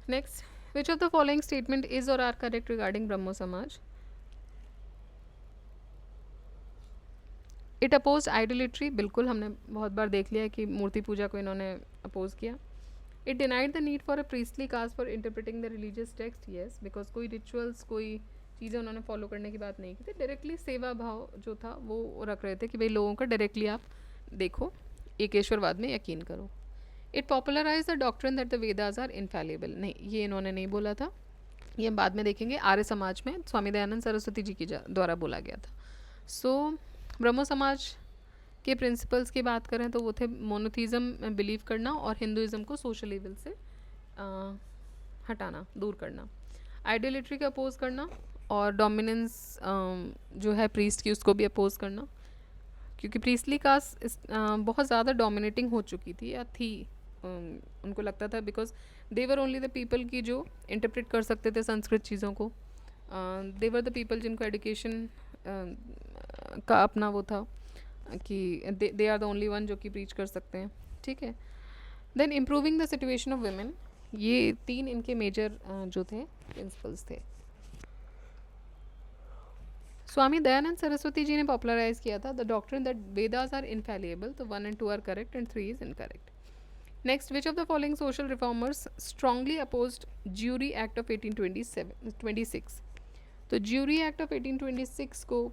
Next, which of the following statement is और are correct regarding Brahmo Samaj? It oppose idolatry, बिल्कुल हमने बहुत बार देख लिया है कि मूर्ति पूजा को इन्होंने अपोज किया। It denied the need for a priestly caste for interpreting the religious text, yes, because कोई रिचुअल्स, कोई चीज़ें उन्होंने फॉलो करने की बात नहीं की थी। डायरेक्टली सेवा भाव जो था वो रख रहे थे कि भाई लोगों का डायरेक्टली आप देखो, एकेश्वरवाद में यकीन करो। It popularize the doctrine that the Vedas are infallible, नहीं, ये इन्होंने नहीं बोला था, ये हम बाद में देखेंगे। आर्य समाज में स्वामी दयानंद सरस्वती जी की द्वारा बोला गया था। सो ब्रह्मो समाज के प्रिंसिपल्स की बात करें तो वो थे मोनोथीज़म में बिलीव करना और हिंदुज़म को सोशल लेवल से हटाना, दूर करना, आइडोलेट्री का अपोज करना, और डोमिनेंस जो है प्रीस्ट की उसको भी अपोज करना, क्योंकि प्रीस्टली कास्ट बहुत ज़्यादा डोमिनेटिंग हो चुकी थी या थी। उनको लगता था because they were only the people की जो इंटरप्रेट कर सकते थे संस्कृत चीज़ों को। दे वर द पीपल जिनको एजुकेशन का अपना वो था कि they are the only one जो कि प्रीच कर सकते हैं, ठीक है। Then improving the situation of women, ये 3 इनके मेजर जो थे प्रिंसिपल्स थे। स्वामी दयानंद सरस्वती जी ने पॉपुलराइज किया था the doctrine that Vedas are infallible, तो 1 and 2 are correct and 3 is incorrect. Next, which of the following social reformers strongly opposed jury act of 1826? तो ज्यूरी एक्ट ऑफ 1826 को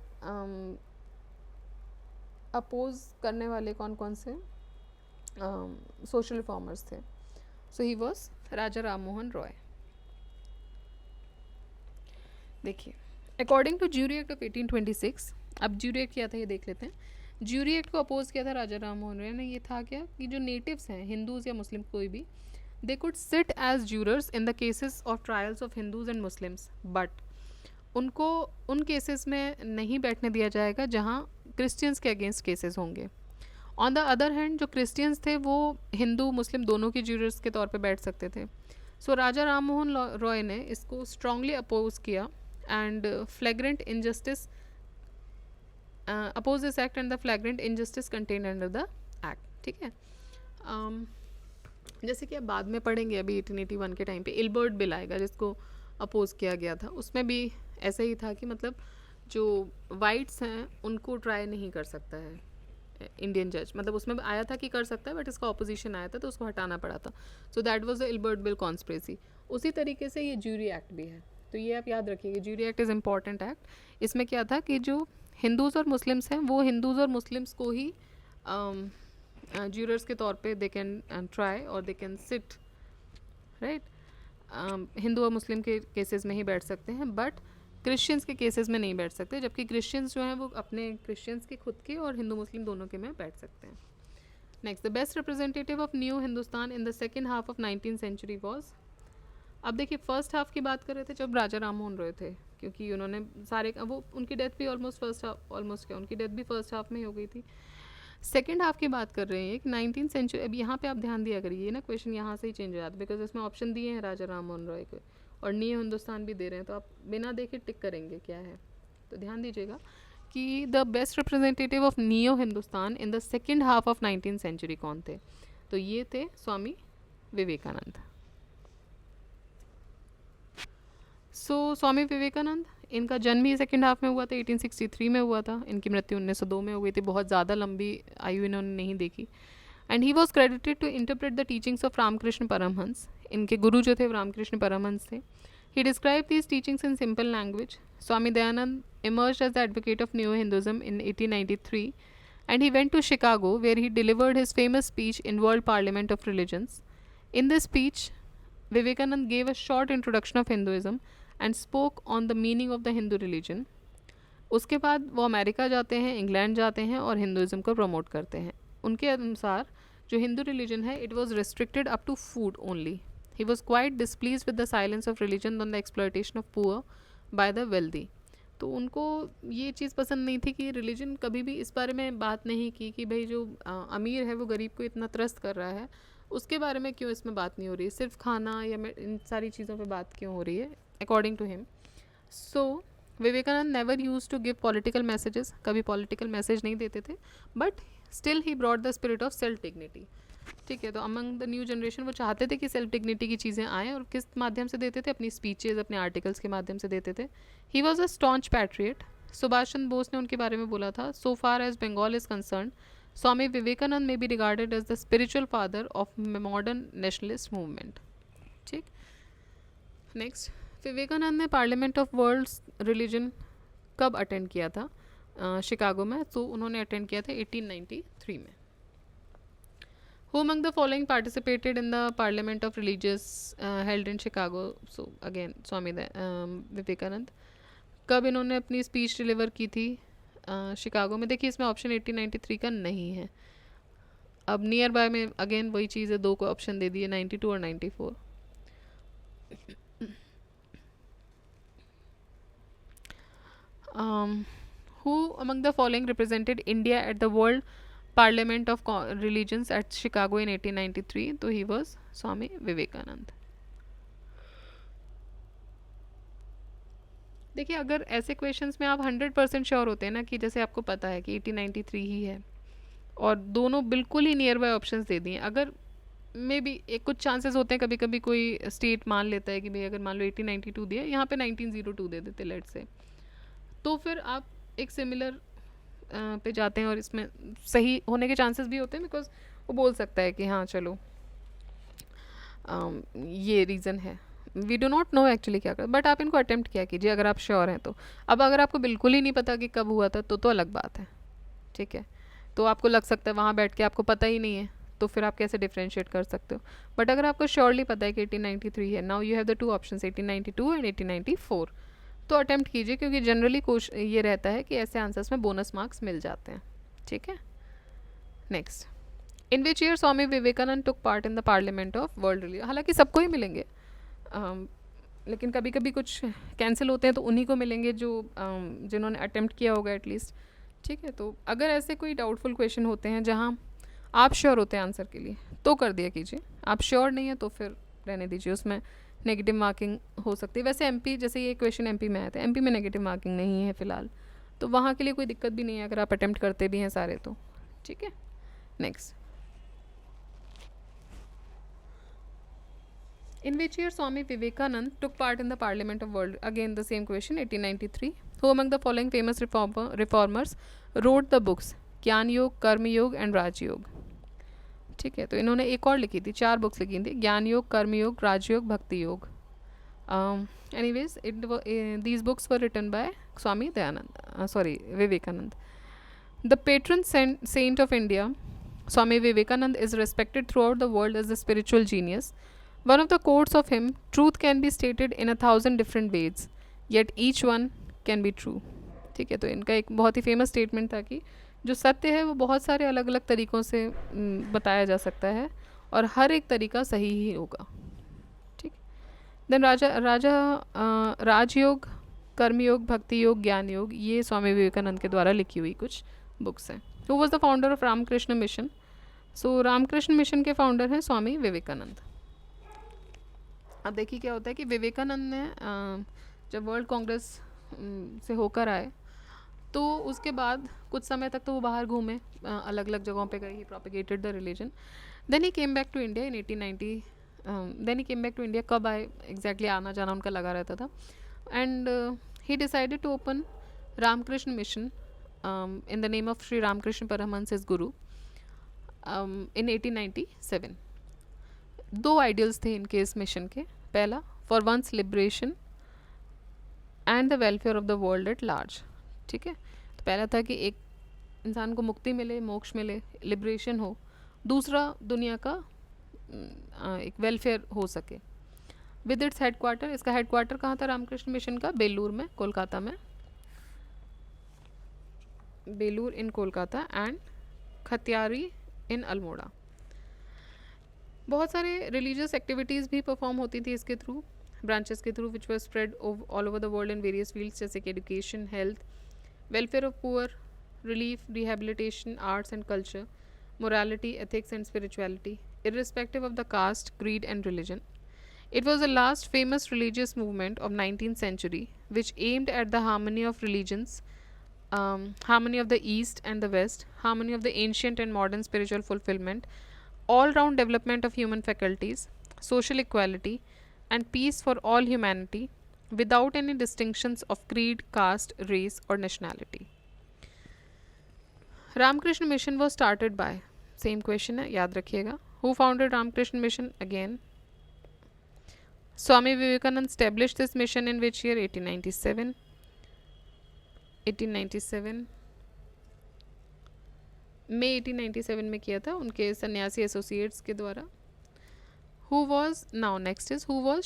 अपोज करने वाले कौन कौन से सोशल रिफॉर्मर्स थे? So he was Raja Ram Mohan Roy. देखिए, according to jury act of 1826, अब ज्यूरी एक्ट क्या था ये देख लेते हैं। ज्यूरी एक्ट को अपोज किया था राजा राम मोहन रॉय ने। ये था क्या कि जो नेटिव्स हैं, हिंदूज़ या मुस्लिम कोई भी, they could sit as jurors in the cases of trials of Hindus and Muslims, but उनको उन केसेस में नहीं बैठने दिया जाएगा जहाँ क्रिश्चियंस के अगेंस्ट केसेस होंगे। ऑन द अदर हैंड जो क्रिश्चियंस थे वो हिंदू मुस्लिम दोनों के ज्यूरर्स के तौर पे बैठ सकते थे। सो राजा राम मोहन रॉय ने इसको स्ट्रांगली अपोज किया and flagrant injustice oppose this act and the flagrant injustice contained under the act, ठीक है। जैसे कि अब बाद में पढ़ेंगे, अभी 1881 के टाइम पे इल्बर्ट बिल आएगा जिसको अपोज किया गया था। उसमें भी ऐसा ही था कि मतलब जो वाइट्स हैं उनको ट्राई नहीं कर सकता है इंडियन जज, मतलब उसमें आया था कि कर सकता है बट इसका ऑपोजिशन आया था तो उसको हटाना पड़ा था। So that was the Ilbert bill conspiracy. उसी तरीके से ये ज्यूरी एक्ट भी है, तो ये आप याद रखिएगा, jury act is important act. इसमें क्या था कि जो हिंदूज़ और मुस्लिम्स हैं वो हिंदूज़ और मुस्लिम्स को ही ज्यूरर्स के तौर पे दे कैन ट्राई और they can sit, right. Hindu और मुस्लिम के केसेस में ही बैठ सकते हैं बट क्रिश्चियंस के केसेस में नहीं बैठ सकते, जबकि क्रिश्चियंस जो हैं वो अपने क्रिश्चियंस के खुद के और हिंदू मुस्लिम दोनों के में बैठ सकते हैं। Next, the best representative of new Hindustan in the second half of 19th century was. अब देखिए, फर्स्ट हाफ की बात कर रहे थे जब राजा राम मोहन रॉय थे, क्योंकि उन्होंने सारे वो उनकी डेथ भी उनकी डेथ भी फर्स्ट हाफ में ही हो गई थी। सेकेंड हाफ की बात कर रहे हैं कि 19th सेंचुरी। अब यहाँ पे आप ध्यान दिया करिए ना, क्वेश्चन यहाँ से ही चेंज हो जाता है बिकॉज इसमें ऑप्शन दिए हैं राजा राम मोहन रॉय को और न्यू हिंदुस्तान भी दे रहे हैं, तो आप बिना देखे टिक करेंगे क्या है। तो ध्यान दीजिएगा कि the best representative of new Hindustan in the second half of 19th century कौन थे? तो ये थे स्वामी विवेकानंद। सो स्वामी विवेकानंद, इनका जन्म ही सेकेंड हाफ में हुआ था, 1863 में हुआ था। इनकी मृत्यु 1902 में हो गई थी, बहुत ज़्यादा लंबी आयु इन्होंने नहीं देखी। And he was credited to interpret the teachings of Ramakrishna Paramahamsa. इनके गुरु जो थे वो रामकृष्ण परमहंस थे। He describe these teachings in simple language. Swami Dayanand emerged as the advocate of Neo Hinduism in 1893 and he went to Chicago where he delivered his famous speech in World Parliament of Religions. In this speech, Vivekanand gave a short introduction of Hinduism and spoke on the meaning of the Hindu religion. उसके बाद वो America जाते हैं, England जाते हैं और Hinduism को promote करते हैं। उनके अनुसार जो हिंदू रिलीजन है it was restricted up to food only. He was quite displease with the silence of religion on the exploitation of poor by the wealthy. तो उनको ये चीज़ पसंद नहीं थी कि रिलीजन कभी भी इस बारे में बात नहीं की कि भाई जो अमीर है वो गरीब को इतना त्रस्त कर रहा है, उसके बारे में क्यों इसमें बात नहीं हो रही है, सिर्फ खाना या इन सारी चीज़ों पे बात क्यों हो रही है, according to him. So Vivekananda never use to give political messages, कभी पॉलिटिकल मैसेज नहीं देते थे, but still he brought the spirit of self dignity. ठीक है, तो अमंग द न्यू जनरेशन वो चाहते थे कि सेल्फ डिग्निटी की चीज़ें आएँ, और किस माध्यम से देते थे? अपनी स्पीचेज़, अपने आर्टिकल्स के माध्यम से देते थे। He was a staunch patriot. Subhash Chandra Bose ने उनके बारे में बोला था, so far as Bengal is concern, Swami Vivekananda may be regarded as the spiritual father of modern nationalist movement. ठीक, नेक्स्ट, विवेकानंद ने पार्लियामेंट ऑफ वर्ल्ड्स रिलीजन कब अटेंड किया था? शिकागो में। तो उन्होंने अटेंड किया था 1893 में। Who among the following participated in the Parliament of Religious held in Chicago? So again, Swami Vivekananda. कब इन्होंने अपनी स्पीच डिलीवर की थी शिकागो में? देखिए, इसमें ऑप्शन 1893 का नहीं है। अब नियर बाय में अगेन वही चीज़ है, दो को ऑप्शन दे दिए, 92 और 94। Who among the following represented India at the world parliament of religions at Chicago in 1893? तो ही वॉज स्वामी विवेकानंद. देखिए, अगर ऐसे क्वेश्चंस में आप 100% श्योर होते हैं ना कि जैसे आपको पता है कि 1893 ही है और दोनों बिल्कुल ही नियर बाय ऑप्शंस दे दिए, अगर मे बी एक कुछ चांसेस होते हैं, कभी कभी कोई स्टेट मान लेता है कि भाई अगर मान लो 1892 दिया, यहाँ पे 1902 दे देते लेट से, तो फिर आप एक सिमिलर पे जाते हैं और इसमें सही होने के चांसेस भी होते हैं, बिकॉज वो बोल सकता है कि हाँ चलो ये रीज़न है. We do not know actually क्या कर, बट आप इनको अटेम्प्ट किया कीजिए अगर आप श्योर हैं तो. अब अगर आपको बिल्कुल ही नहीं पता कि कब हुआ था तो अलग बात है, ठीक है. तो आपको लग सकता है वहाँ बैठ के आपको पता ही नहीं है, तो फिर आप कैसे डिफ्रेंशिएट कर सकते हो. बट अगर आपको श्योरली पता है कि 1893 है, now you have the two options 1892 and 1894, तो अटेम्प्ट कीजिए, क्योंकि जनरली ये रहता है कि ऐसे आंसर्स में बोनस मार्क्स मिल जाते हैं, ठीक है. Next, in which year Swami Vivekananda took part in the parliament of world religion? हालांकि सबको ही मिलेंगे, लेकिन कभी कभी कुछ कैंसिल होते हैं तो उन्हीं को मिलेंगे जो जिन्होंने अटेम्प्ट किया होगा एटलीस्ट, ठीक है. तो अगर ऐसे कोई डाउटफुल क्वेश्चन होते हैं जहाँ आप श्योर होते हैं आंसर के लिए, तो कर दिया कीजिए. आप श्योर नहीं है तो फिर रहने दीजिए, उसमें नेगेटिव मार्किंग हो सकती है. वैसे एमपी, जैसे ये क्वेश्चन एमपी में आया था, एमपी में नेगेटिव मार्किंग नहीं है फ़िलहाल, तो वहाँ के लिए कोई दिक्कत भी नहीं है अगर आप अटेम्प्ट करते भी हैं सारे तो, ठीक है. Next, in which year Swami Vivekanand took part in the Parliament of World? Again the same question, 1893. Who among the following famous reformers wrote the books ज्ञान योग, कर्म योग एंड राजयोग? ठीक है, तो इन्होंने एक और लिखी थी, 4 बुक्स लिखी थी, ज्ञान योग, कर्म योग, राजयोग, भक्ति योग. Anyways these books were written by Swami Vivekanand. The patron saint of India, Swami Vivekanand, is respected throughout the world as a spiritual genius. One of the quotes of him, truth can be stated in 1,000 different ways, yet each one can be true. ठीक है, तो इनका एक बहुत ही famous statement था कि जो सत्य है वो बहुत सारे अलग अलग तरीक़ों से बताया जा सकता है और हर एक तरीका सही ही होगा, ठीक. देन राजयोग, कर्मयोग, भक्ति योग, ज्ञान योग, ये स्वामी विवेकानंद के द्वारा लिखी हुई कुछ बुक्स हैं. Who was the founder of Ramakrishna Mission? So Ramakrishna Mission के फाउंडर हैं स्वामी विवेकानंद. अब देखिए क्या होता है कि विवेकानंद ने जब वर्ल्ड कांग्रेस से होकर आए तो उसके बाद कुछ समय तक तो वो बाहर घूमे, अलग अलग जगहों पे गए, he propagated the religion. Then he came back to India in 1890. Then he came back to India, कब आए एग्जैक्टली आना जाना उनका लगा रहता था. And he decided to open Ramakrishna mission in the name of Shri Ramakrishna Paramahamsa his guru in 1897. 2 ideals थे इनके इस मिशन के. पहला, for one's liberation and the welfare of the world at large. ठीक है, तो पहला था कि एक इंसान को मुक्ति मिले, मोक्ष मिले, लिबरेशन हो. दूसरा, दुनिया का एक वेलफेयर हो सके. विद इट्स हेडक्वार्टर, इसका हेडक्वार्टर कहाँ था रामकृष्ण मिशन का? बेलूर में, कोलकाता में. बेलूर इन कोलकाता एंड खतियारी इन अल्मोड़ा. बहुत सारे रिलीजियस एक्टिविटीज़ भी परफॉर्म होती थी इसके थ्रू, ब्रांचेस के through, which were spread all over the world in various fields, जैसे कि education, health, welfare of poor, relief, rehabilitation, arts and culture, morality, ethics and spirituality, irrespective of the caste, creed and religion. It was the last famous religious movement of 19th century which aimed at the harmony of religions, harmony of the East and the West, harmony of the ancient and modern spiritual fulfillment, all-round development of human faculties, social equality and peace for all humanity without any distinctions of creed, caste, race or nationality. Ramakrishna mission was started by, same question है, याद रखिएगा. Who founded Ramakrishna mission? Again Swami Vivekananda establish this mission in which year? 1897. 1897 मई 1897 में किया था उनके सन्यासी associates के द्वारा. Who was, now next is who was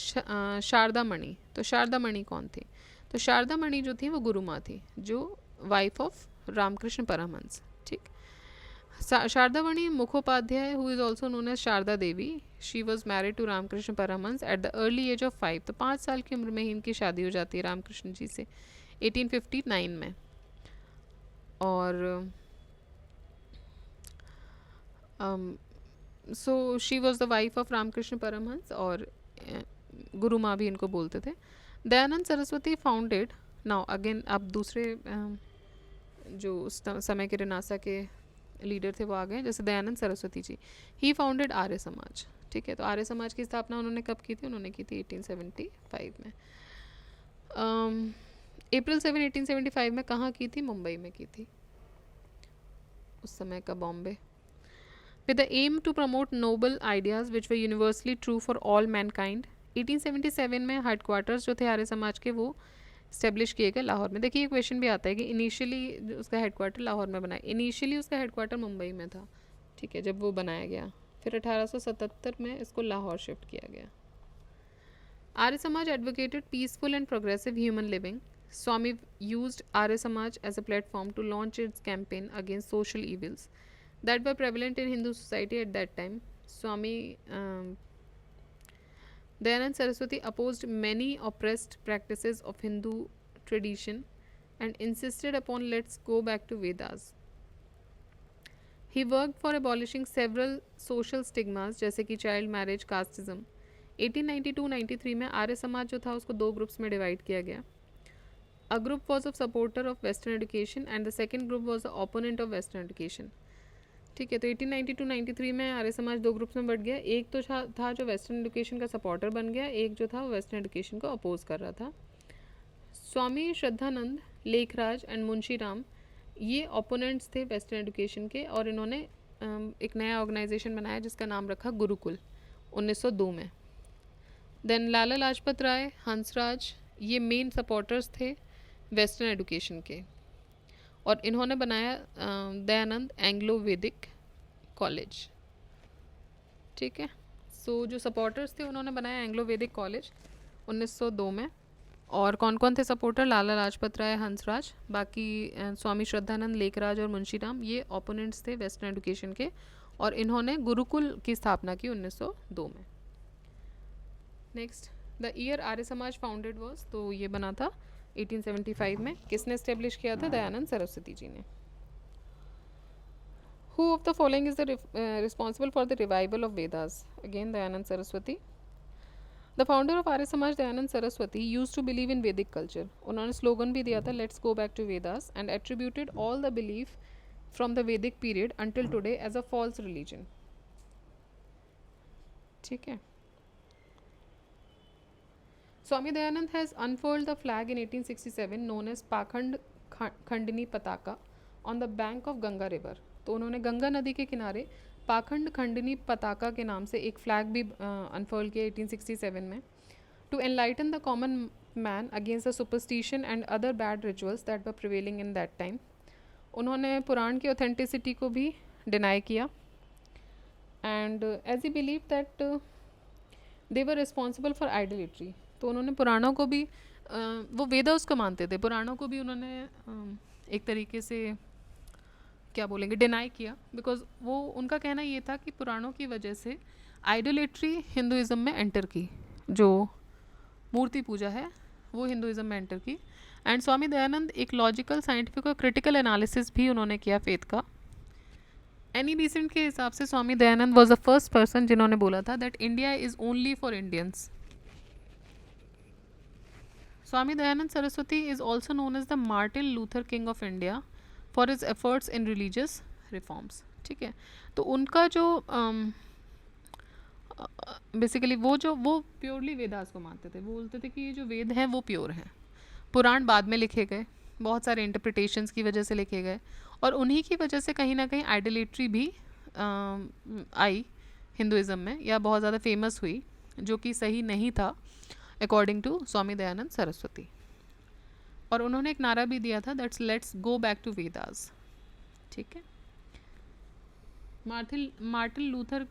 Sharda Mani. तो शारदा मणि कौन थी? तो शारदा मणि जो थी वो गुरु माँ थी, जो वाइफ ऑफ रामकृष्ण परमहंस. ठीक, Sharda Mani Mukhopadhyay, who is also known as Sharda Devi, she was married to Ramakrishna Paramahamsa at the early age of 5. तो 5 साल की उम्र में ही इनकी शादी हो जाती है रामकृष्ण जी से 1859 में. और so she was the wife of Ramakrishna Paramhansa, और गुरु माँ भी इनको बोलते थे. Dayanand Saraswati founded, now again अब दूसरे जो उस समय के रिनासा के लीडर थे वो आ गए, जैसे दयानंद सरस्वती जी. ही फाउंडेड आर्य समाज. ठीक है, तो आर्य समाज की स्थापना उन्होंने कब की थी? उन्होंने की थी 1875 में. अप्रैल 7, 1875 में कहाँ की थी? मुंबई में की थी, उस समय का Bombay. with the aim to promote noble ideas which were universally true for all mankind. 1877 में हेडक्वार्टर्स जो थे आर्य समाज के वो स्टेब्लिश किए गए लाहौर में. देखिए ये क्वेश्चन भी आता है कि इनिशियली उसका हेडक्वार्टर लाहौर में बनाया. इनिशियली उसका हेडक्वार्टर मुंबई में था, ठीक है, जब वो बनाया गया. फिर 1877 में इसको लाहौर शिफ्ट किया गया. Arya Samaj advocated peaceful and progressive human living. Swami used Arya Samaj as a platform to launch its campaign against social evils that were prevalent in Hindu society at that time. Swami Dayanand Saraswati opposed many oppressed practices of Hindu tradition and insisted upon let's go back to Vedas. He worked for abolishing several social stigmas जैसे कि child marriage, casteism. 1892-93 में आर्य समाज जो था उसको 2 groups में divide किया गया. A group was of supporter of western education and the second group was the opponent of western education. ठीक है, तो 1892-93 में आर्य समाज 2 ग्रुप्स में बढ़ गया. एक तो था जो वेस्टर्न एजुकेशन का सपोर्टर बन गया, एक जो था वो वेस्टर्न एजुकेशन को अपोज कर रहा था. स्वामी श्रद्धानंद, लेखराज एंड मुंशी राम ये ओपोनेंट्स थे वेस्टर्न एजुकेशन के, और इन्होंने एक नया ऑर्गेनाइजेशन बनाया जिसका नाम रखा गुरुकुल 1902 में. देन लाला लाजपत राय, हंसराज ये मेन सपोर्टर्स थे वेस्टर्न एजुकेशन के, और इन्होंने बनाया दयानंद एंग्लो वैदिक कॉलेज. ठीक है, सो जो सपोर्टर्स थे उन्होंने बनाया एंग्लो वैदिक कॉलेज 1902 में. और कौन कौन थे सपोर्टर? लाला लाजपत राय, हंसराज, बाकी स्वामी श्रद्धानंद, लेखराज और मुंशीराम ये ओपोनेंट्स थे वेस्टर्न एजुकेशन के, और इन्होंने गुरुकुल की स्थापना की 1902 में. Next, the year Arya Samaj founded was, तो ये बना था 1875 में. किसने इस्टेब्लिश किया था? दयानंद सरस्वती जी ने. Who of the following is the responsible for the revival of Vedas? Again, Dayanand Saraswati. The founder of Arya Samaj, Dayanand Saraswati, used to believe in Vedic culture. उन्होंने स्लोगन भी दिया था Let's go back to Vedas, and attributed all the belief from the Vedic period until today as a false religion. ठीक है. Swami Dayanand has unfurled the flag in 1867 known as Pakhand Khandini Pataka on the bank of Ganga river. तो उन्होंने गंगा नदी के किनारे पाखंड खंडनी पताका के नाम से एक फ्लैग भी अनफर्ल किया 1867 में. To enlighten the common man against the superstition and other bad rituals that were prevailing in that time. उन्होंने पुराण की ऑथेंटिसिटी को भी डिनाई किया, and as he believe that they were responsible for idolatry. तो उन्होंने पुराणों को भी वो वेदास को मानते थे, पुराणों को भी उन्होंने एक तरीके से क्या बोलेंगे डिनाई किया, बिकॉज वो उनका कहना ये था कि पुराणों की वजह से आइडोलेट्री हिंदुइज़्म में एंटर की, जो मूर्ति पूजा है वो हिंदुइज़्म में एंटर की. एंड स्वामी दयानंद एक लॉजिकल, साइंटिफिक और क्रिटिकल एनालिसिस भी उन्होंने किया फेथ का. एनी रिसेंट के हिसाब से Swami Dayanand was the first person जिन्होंने बोला था that India is only for Indians. Swami Dayanand Saraswati is also known as the Martin Luther King of India for his efforts in religious reforms. ठीक है, तो उनका जो बेसिकली वो प्योरली वेदास को मानते थे. वो बोलते थे कि ये जो वेद हैं वो प्योर हैं. पुराण बाद में लिखे गए, बहुत सारे इंटरप्रिटेशंस की वजह से लिखे गए, और उन्हीं की वजह से कहीं ना कहीं आइडोलेट्री भी आई हिंदुइज़्म में, या बहुत ज़्यादा फेमस हुई, जो कि सही नहीं था अकॉर्डिंग टू स्वामी दयानंद सरस्वती. और उन्होंने एक नारा भी दिया था that's let's go back to Vedas. ठीक है. Martin Luther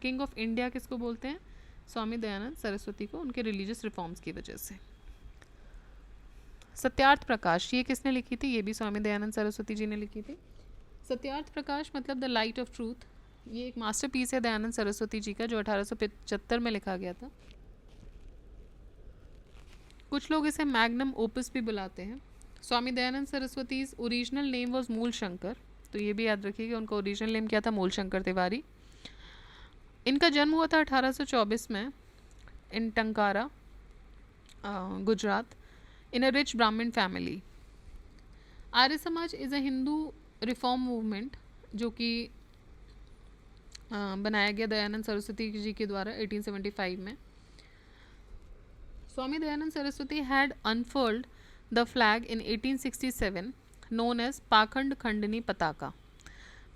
King of India किसको बोलते हैं? स्वामी दयानंद सरस्वती को, उनके रिलीजियस रिफॉर्म्स की वजह से. सत्यार्थ प्रकाश ये किसने लिखी थी? ये भी स्वामी दयानंद सरस्वती जी ने लिखी थी. सत्यार्थ प्रकाश मतलब द लाइट ऑफ ट्रूथ. ये एक मास्टरपीस है दयानंद सरस्वती जी का, जो 1875 में लिखा गया था. कुछ लोग इसे मैग्नम ओपस भी बुलाते हैं. Swami Dayanand सरस्वतीज original name was मूल शंकर, तो ये भी याद रखिएगा उनका ओरिजिनल नेम क्या था, मूल शंकर तिवारी। इनका जन्म हुआ था 1824 में इन टंकारा, गुजरात, इन अ रिच ब्राह्मण family. Arya Samaj is a Hindu reform movement जो कि बनाया गया दयानंद सरस्वती जी के द्वारा 1875 में। Swami Dayanand Saraswati had unfurled the flag in 1867 known as Pakhand Khandini पताका,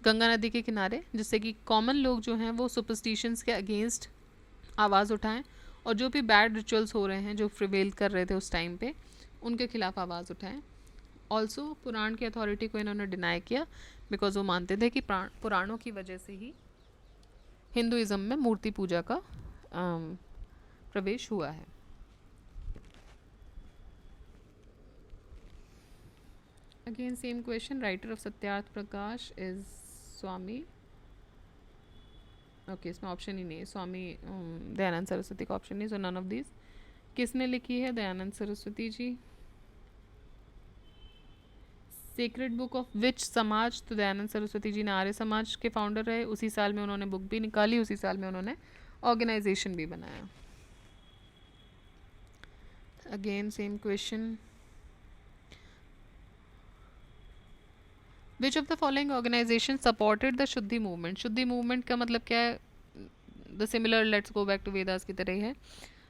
गंगा नदी के किनारे, जिससे कि कॉमन लोग जो हैं वो सुपरस्टिशंस के अगेंस्ट आवाज़ उठाएं और जो भी बैड रिचुअल्स हो रहे हैं जो प्रिवेल कर रहे थे उस टाइम पे उनके खिलाफ आवाज़ उठाएं। ऑल्सो पुराण की अथॉरिटी को इन्होंने डिनाई किया बिकॉज वो मानते थे कि पुराणों की वजह से ही हिंदुइज़्म में मूर्ति पूजा का प्रवेश हुआ है। Again same question, writer of Satyarth Prakash is Swami, okay इसमें ऑप्शन ही नहीं है, स्वामी दयानंद सरस्वती का ऑप्शन नहीं, सो नन ऑफ दिस। किसने लिखी है, Dayanand Saraswati ji. Secret book of which समाज, तो दयानंद सरस्वती जी ने आर्य समाज के फाउंडर रहे, उसी साल में उन्होंने बुक भी निकाली, उसी साल में उन्होंने ऑर्गेनाइजेशन भी बनाया। Again same question, which of the following organisation supported the shuddhi movement. Shuddhi movement का मतलब क्या है, the similar let's go back to Vedas की तरह ही है।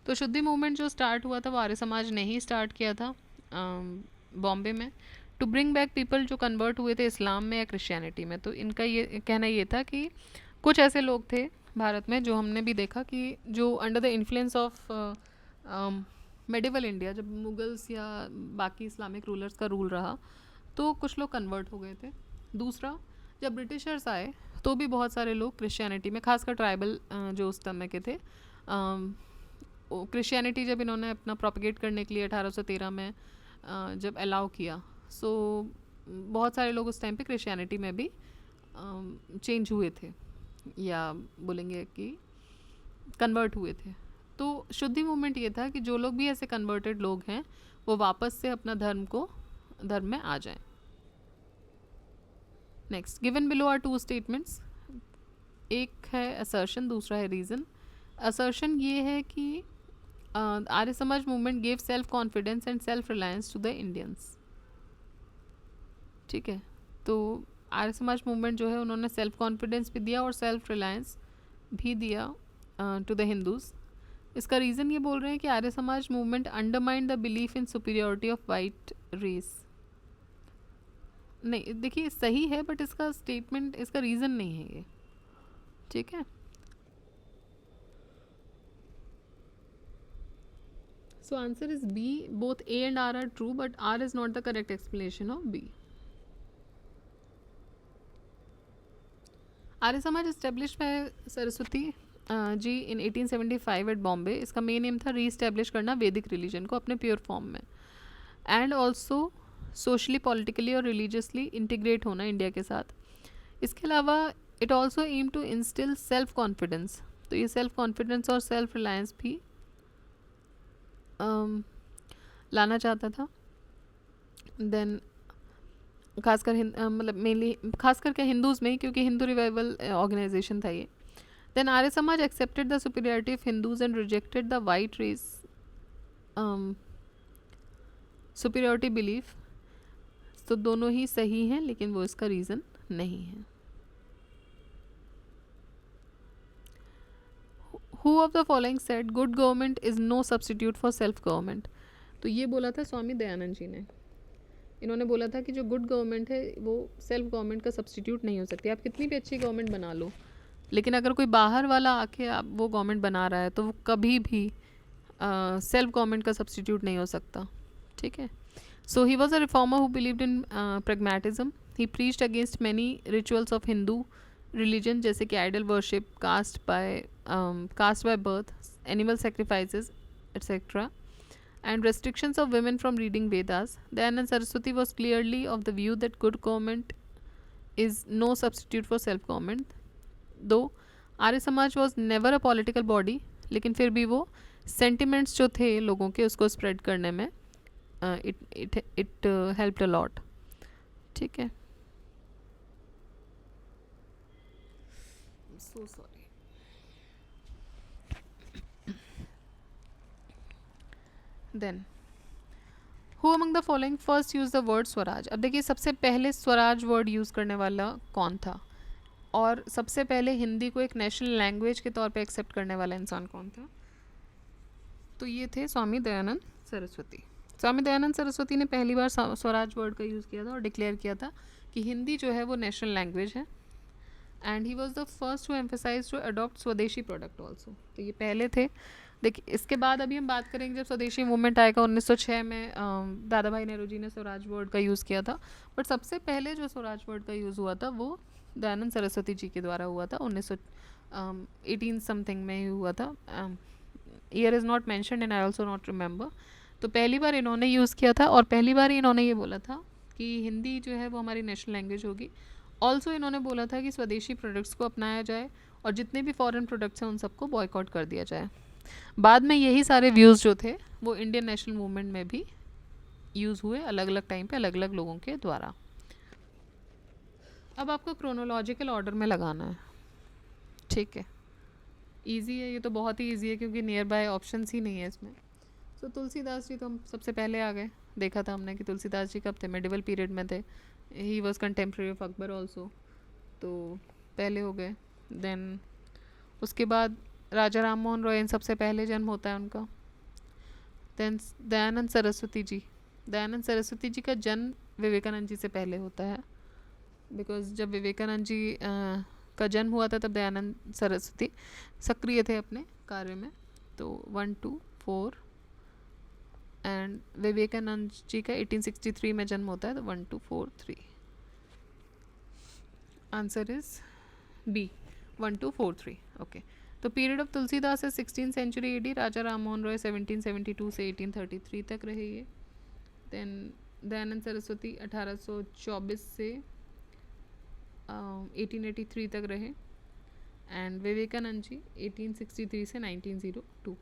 तो शुद्धि मूवमेंट जो स्टार्ट हुआ था वो आर्य समाज ने ही स्टार्ट किया था बॉम्बे में, टू ब्रिंग बैक पीपल जो कन्वर्ट हुए थे इस्लाम में या क्रिश्चियनिटी में। तो इनका ये कहना ये था कि कुछ ऐसे लोग थे भारत में जो हमने भी देखा कि जो under the influence of medieval India, जब मुगल्स या बाकी इस्लामिक रूलर्स का रूल रहा तो कुछ लोग कन्वर्ट हो गए थे। दूसरा, जब ब्रिटिशर्स आए तो भी बहुत सारे लोग क्रिश्चियनिटी में, खासकर ट्राइबल जो उस समय के थे, क्रिश्चियनिटी जब इन्होंने अपना प्रोपगेट करने के लिए 1813 में जब अलाउ किया, सो बहुत सारे लोग उस टाइम पे क्रिश्चियनिटी में भी चेंज हुए थे या बोलेंगे कि कन्वर्ट हुए थे। तो शुद्धि मूवमेंट ये था कि जो लोग भी ऐसे कन्वर्टेड लोग हैं वो वापस से अपना धर्म में आ जाएं। Next, given below are two statements, एक है असर्शन, दूसरा है रीज़न। असर्शन ये है कि Arya Samaj movement gave self confidence and self reliance to the Indians. ठीक है, तो आर्य समाज मूवमेंट जो है उन्होंने सेल्फ कॉन्फिडेंस भी दिया और सेल्फ रिलायंस भी दिया टू द हिंदूज़। इसका रीज़न ये बोल रहे हैं कि Arya Samaj movement undermine the belief in superiority of white race. नहीं देखिए सही है बट इसका स्टेटमेंट, इसका रीज़न नहीं है ये, ठीक है। So answer is B, both A and R true but R is not the correct explanation of B. Arya Samaj establish by Saraswati ji in 1875 at Bombay. इसका मेन एम था री इस्टेब्लिश करना वैदिक रिलीजन को अपने प्योर फॉर्म में, एंड ऑल्सो सोशली, पॉलिटिकली और religiously integrate होना इंडिया के साथ। इसके अलावा it also aim to instil self confidence, तो ये सेल्फ कॉन्फिडेंस और सेल्फ रिलायंस भी लाना चाहता था। देन खासकर मतलब मेनली खास करके हिंदूज़ में, क्योंकि हिंदू रिवाइवल ऑर्गेनाइजेशन था ये। Then Arya Samaj accepted the superiority of Hindus and rejected the white race superiority belief. तो दोनों ही सही हैं लेकिन वो इसका रीज़न नहीं है। Who of the following said good government is no substitute for self government. तो ये बोला था स्वामी दयानंद जी ने। इन्होंने बोला था कि जो गुड गवर्नमेंट है वो सेल्फ गवर्नमेंट का सब्सटीट्यूट नहीं हो सकती। आप कितनी भी अच्छी गवर्नमेंट बना लो, लेकिन अगर कोई बाहर वाला आके आप वो गवर्नमेंट बना रहा है तो वो कभी भी सेल्फ गवर्नमेंट का सब्सटीट्यूट नहीं हो सकता, ठीक है। So he was a reformer who believed in pragmatism. He preached against many rituals of Hindu religion, जैसे कि idol worship, caste by birth, animal sacrifices etcetera, and restrictions of women from reading Vedas. Dayanand Saraswati was clearly of the view that good government is no substitute for self-government. Though Arya Samaj was never a political body, लेकिन फिर भी वो sentiments जो थे लोगों के उसको spread करने में इट हेल्प्ड अ लॉट. ठीक है. So sorry. Then who among the following first use the word swaraj. अब देखिए सबसे पहले स्वराज वर्ड यूज़ करने वाला कौन था, और सबसे पहले हिंदी को एक नेशनल लैंग्वेज के तौर पे एक्सेप्ट करने वाला इंसान कौन था. तो ये थे स्वामी दयानंद सरस्वती. स्वामी दयानंद सरस्वती ने पहली बार स्वराज वर्ड का यूज़ किया था और डिक्लेयर किया था कि हिंदी जो है वो नेशनल लैंग्वेज है. And he was the first to emphasise to adopt swadeshi product also. तो ये पहले थे. देखिए इसके बाद अभी हम बात करेंगे जब स्वदेशी मूवमेंट आएगा 1906 में, दादा भाई नेहरू जी ने स्वराज वर्ड का यूज़ किया था. बट सबसे पहले जो स्वराज वर्ड का यूज़ हुआ था वो दयानंद सरस्वती जी के द्वारा हुआ था. 1918 समथिंग में ही हुआ था. Year is not mentioned and I also not remember. तो पहली बार इन्होंने यूज़ किया था और पहली बार ही इन्होंने ये बोला था कि हिंदी जो है वो हमारी नेशनल लैंग्वेज होगी. ऑल्सो इन्होंने बोला था कि स्वदेशी प्रोडक्ट्स को अपनाया जाए और जितने भी फॉरेन प्रोडक्ट्स हैं उन सबको बॉयकॉट कर दिया जाए. बाद में यही सारे व्यूज़ जो थे वो इंडियन नेशनल मूवमेंट में भी यूज़ हुए, अलग अलग टाइम पे अलग अलग लोगों के द्वारा. अब आपको क्रोनोलॉजिकल ऑर्डर में लगाना है. ठीक है. ईजी है ये तो, बहुत ही ईजी है क्योंकि नियर बाय ऑप्शंस ही नहीं है इसमें. तो तुलसीदास जी तो हम सबसे पहले आ गए. देखा था हमने कि तुलसीदास जी कब थे, मिडिवल पीरियड में थे. He was contemporary of Akbar also, तो पहले हो गए. देन उसके बाद राजा राम मोहन रॉय, इन सबसे पहले जन्म होता है उनका. देन दयानंद सरस्वती जी. दयानंद सरस्वती जी का जन्म विवेकानंद जी से पहले होता है, बिकॉज जब विवेकानंद जी का जन्म हुआ था तब दयानंद सरस्वती सक्रिय थे अपने कार्य में. तो 1 2 4 एंड विवेकानंद जी का 1863 में जन्म होता है. तो 1 2 4 3. Answer is B, 1 2 4 3. ओके. तो पीरियड ऑफ तुलसीदास है 16 सेंचुरी एडी. राजा राम मोहन रॉय 1772 से 1833 तक रहे ये. देन दयानंद सरस्वती 1824 से 1883 तक रहे. एंड विवेकानंद जी 1863 से 1902.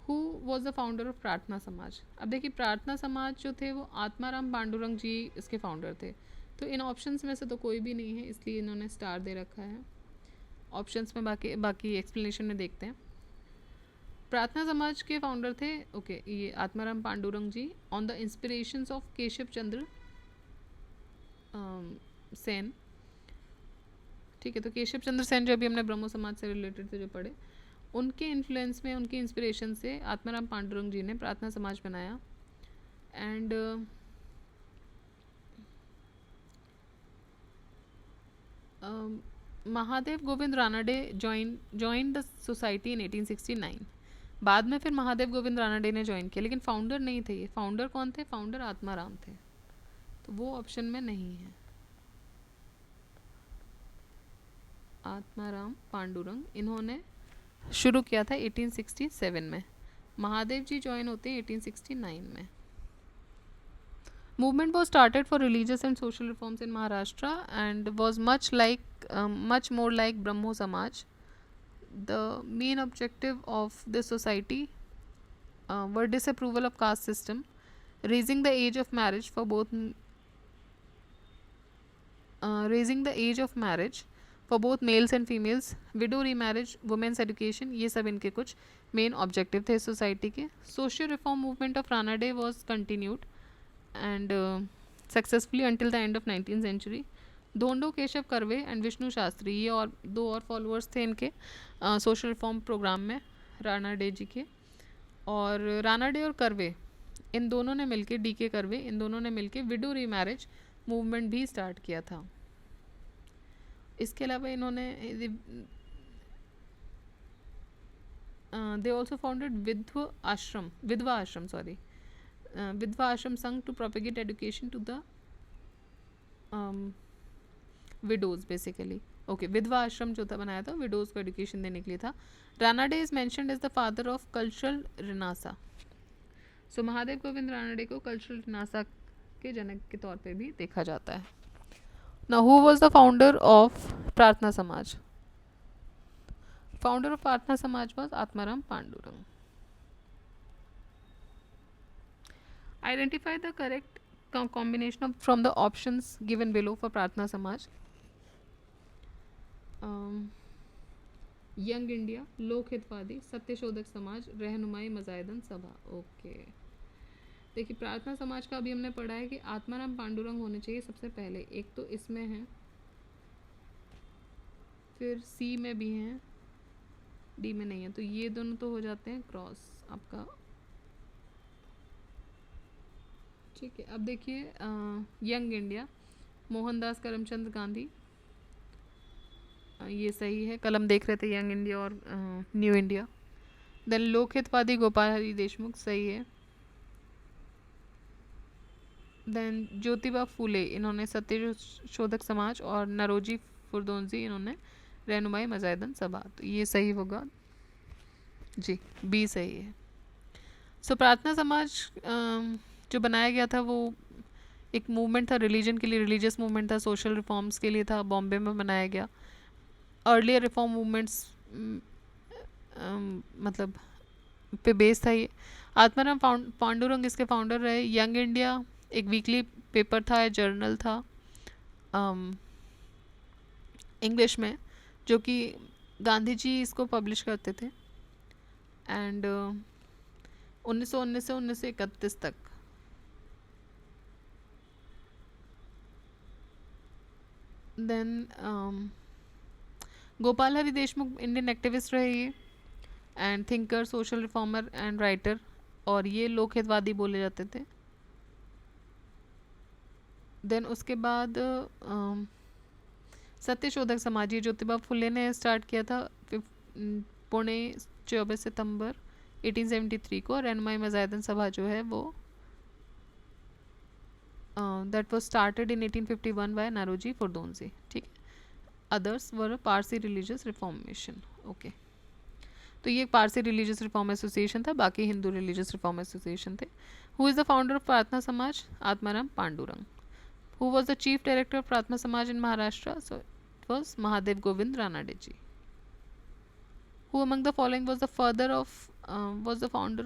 Who was the founder of Prarthana समाज. अब देखिए प्रार्थना समाज जो थे वो आत्माराम पांडुरंग जी इसके फाउंडर थे. तो इन ऑप्शंस में से तो कोई भी नहीं है, इसलिए इन्होंने स्टार दे रखा है. ऑप्शंस में बाकी एक्सप्लेनेशन में देखते हैं. प्रार्थना समाज के फाउंडर थे ये Atmaram Pandurang ji on the inspirations of Keshav Chandra Sen. ठीक है. तो केशव चंद्र सेन जो अभी हमने ब्रह्मो समाज से रिलेटेड थे जो पढ़े, उनके इन्फ्लुएंस में, उनकी इंस्पिरेशन से आत्माराम पांडुरंग जी ने प्रार्थना समाज बनाया. And Mahadev Govind Ranade join the society in 1869. बाद में फिर महादेव गोविंद रानाडे ने ज्वाइन किया, लेकिन फाउंडर नहीं थे ये. फाउंडर कौन थे? फाउंडर आत्माराम थे. तो वो ऑप्शन में नहीं है. आत्माराम पांडुरंग इन्होंने शुरू किया था 1867 में. महादेव जी ज्वाइन होते हैं 1869 में. Movement was started for religious and social reforms in Maharashtra and was much more like Brahmo Samaj. The main objective of this society were disapproval of caste system, raising the age of marriage for both males and females, widow remarriage, women's education. ये सब इनके कुछ main objective थे society के. Social reform movement of Rana day was continued and successfully until the end of 19th century. Dhondo Keshav Karve and Vishnu Shastri, ये और दो और फॉलोअर्स थे इनके सोशल रिफॉर्म प्रोग्राम में राणा डे जी के. और राणा डे और कर्वे इन दोनों ने मिलके, डी के कर्वे, इन दोनों ने मिलके विडो रीमैरिज मूवमेंट भी स्टार्ट किया था. इसके अलावा इन्होंने they also founded Vidhwa Ashram Sangh to propagate education to the widows basically. Okay. Vidhwa Ashram जो था बनाया था विडोज को एजुकेशन देने के लिए था. Ranade is mentioned as the father of cultural renaissance. So Mahadev Govind Ranade को कल्चरल रिनासा के जनक के तौर पे भी देखा जाता है. Now who was the founder of Prarthana Samaj. Founder of Prarthana Samaj was Atmaram Pandurang. Identify the correct combination of from the options given below for Prarthana Samaj. Young India, लोक हितवादी, सत्यशोधक समाज, रहनुमाई मजायदन सभा. ओके, देखिए प्रार्थना समाज का अभी हमने पढ़ा है कि आत्माराम पांडुरंग होने चाहिए सबसे पहले. एक तो इसमें है, फिर सी में भी हैं, डी में नहीं है, तो ये दोनों तो हो जाते हैं क्रॉस आपका. ठीक है, अब देखिए यंग इंडिया, मोहनदास करमचंद गांधी, ये सही है. कल हम देख रहे थे यंग इंडिया और न्यू इंडिया. देन लोकहितवादी गोपाल हरि देशमुख, सही है. देन ज्योतिबा फूले, इन्होंने सत्यशोधक समाज, और नरोजी फुरदोंजी, इन्होंने रहनुमाई मजायदन सभा. तो ये सही होगा जी, बी सही है. सो प्रार्थना समाज जो बनाया गया था वो एक मूवमेंट था रिलीजन के लिए, रिलीजियस मूवमेंट था, सोशल रिफॉर्म्स के लिए था, बॉम्बे में बनाया गया. अर्लियर रिफॉर्म मूवमेंट्स मतलब पे बेस था ये. आत्माराम पांडुरंग इसके फाउंडर रहे. यंग इंडिया एक वीकली पेपर था, जर्नल था इंग्लिश में, जो कि गांधी जी इसको पब्लिश करते थे. एंड 1919 से 1931 तक. Then Gopal Hari Deshmukh Indian activist रहे ये, and thinker, social reformer and writer, और ये लोकहितवादी बोले जाते थे. देन उसके बाद सत्यशोधक समाज, ये ज्योतिबा फुले ने स्टार्ट किया था पुणे 24 सितंबर 1873 को. रहनुमाई मजायदन सभा जो है वो that was started in 1851 by Naoroji Furdonji. ठीक है. Others were Parsi religious reformation. Okay, तो ये पारसी रिलीजियस रिफॉर्म एसोसिएशन था, बाकी हिंदू रिलीजियस रिफॉर्म एसोसिएशन थे. Who is the founder of Prarthana Samaj? Atmaram Pandurang. Who was the chief director of Pratna Samaj in Maharashtra? So it was Mahadev Govind Ranade ji. Who among the following was the founder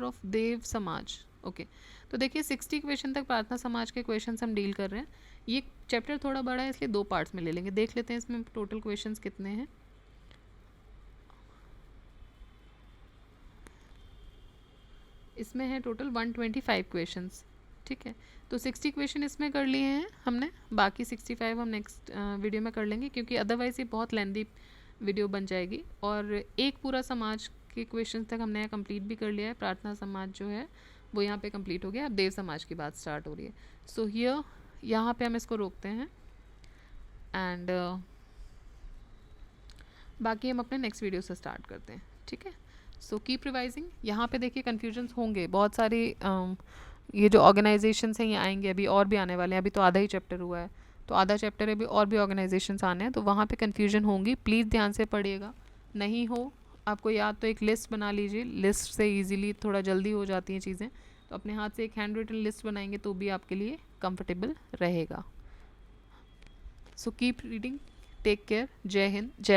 of Dev Samaj? Okay. तो देखिए 60 question तक प्रार्थना समाज के question हम deal कर रहे हैं. ये चैप्टर थोड़ा बड़ा है इसलिए 2 पार्ट्स में ले लेंगे. देख लेते हैं इसमें टोटल क्वेश्चंस कितने हैं. इसमें है टोटल 125 क्वेश्चंस. ठीक है, तो 60 क्वेश्चन इसमें कर लिए हैं हमने, बाकी 65 हम नेक्स्ट वीडियो में कर लेंगे, क्योंकि अदरवाइज़ ये बहुत लेंदी वीडियो बन जाएगी. और एक पूरा समाज के क्वेश्चन तक हमने कंप्लीट भी कर लिया है. प्रार्थना समाज जो है वो यहाँ पे कंप्लीट हो गया. अब देव समाज की बात स्टार्ट हो रही है. सो हियर यहाँ पे हम इसको रोकते हैं, एंड बाकी हम अपने नेक्स्ट वीडियो से स्टार्ट करते हैं. ठीक है, सो कीप रिवाइजिंग. यहाँ पे देखिए कन्फ्यूजन्स होंगे बहुत सारी. ये जो ऑर्गेनाइजेशंस हैं ये आएंगे, अभी और भी आने वाले हैं. अभी तो आधा ही चैप्टर हुआ है, तो आधा चैप्टर है, अभी और भी ऑर्गेनाइजेशंस आने हैं, तो वहाँ पे कन्फ्यूजन होंगी. प्लीज़ ध्यान से पढ़िएगा. नहीं हो आपको याद तो एक लिस्ट बना लीजिए. लिस्ट से इजीली थोड़ा जल्दी हो जाती हैं चीज़ें, तो अपने हाथ से एक हैंड रिटन लिस्ट बनाएंगे तो भी आपके लिए कंफर्टेबल रहेगा. So keep reading. Take care. जय हिंद, जय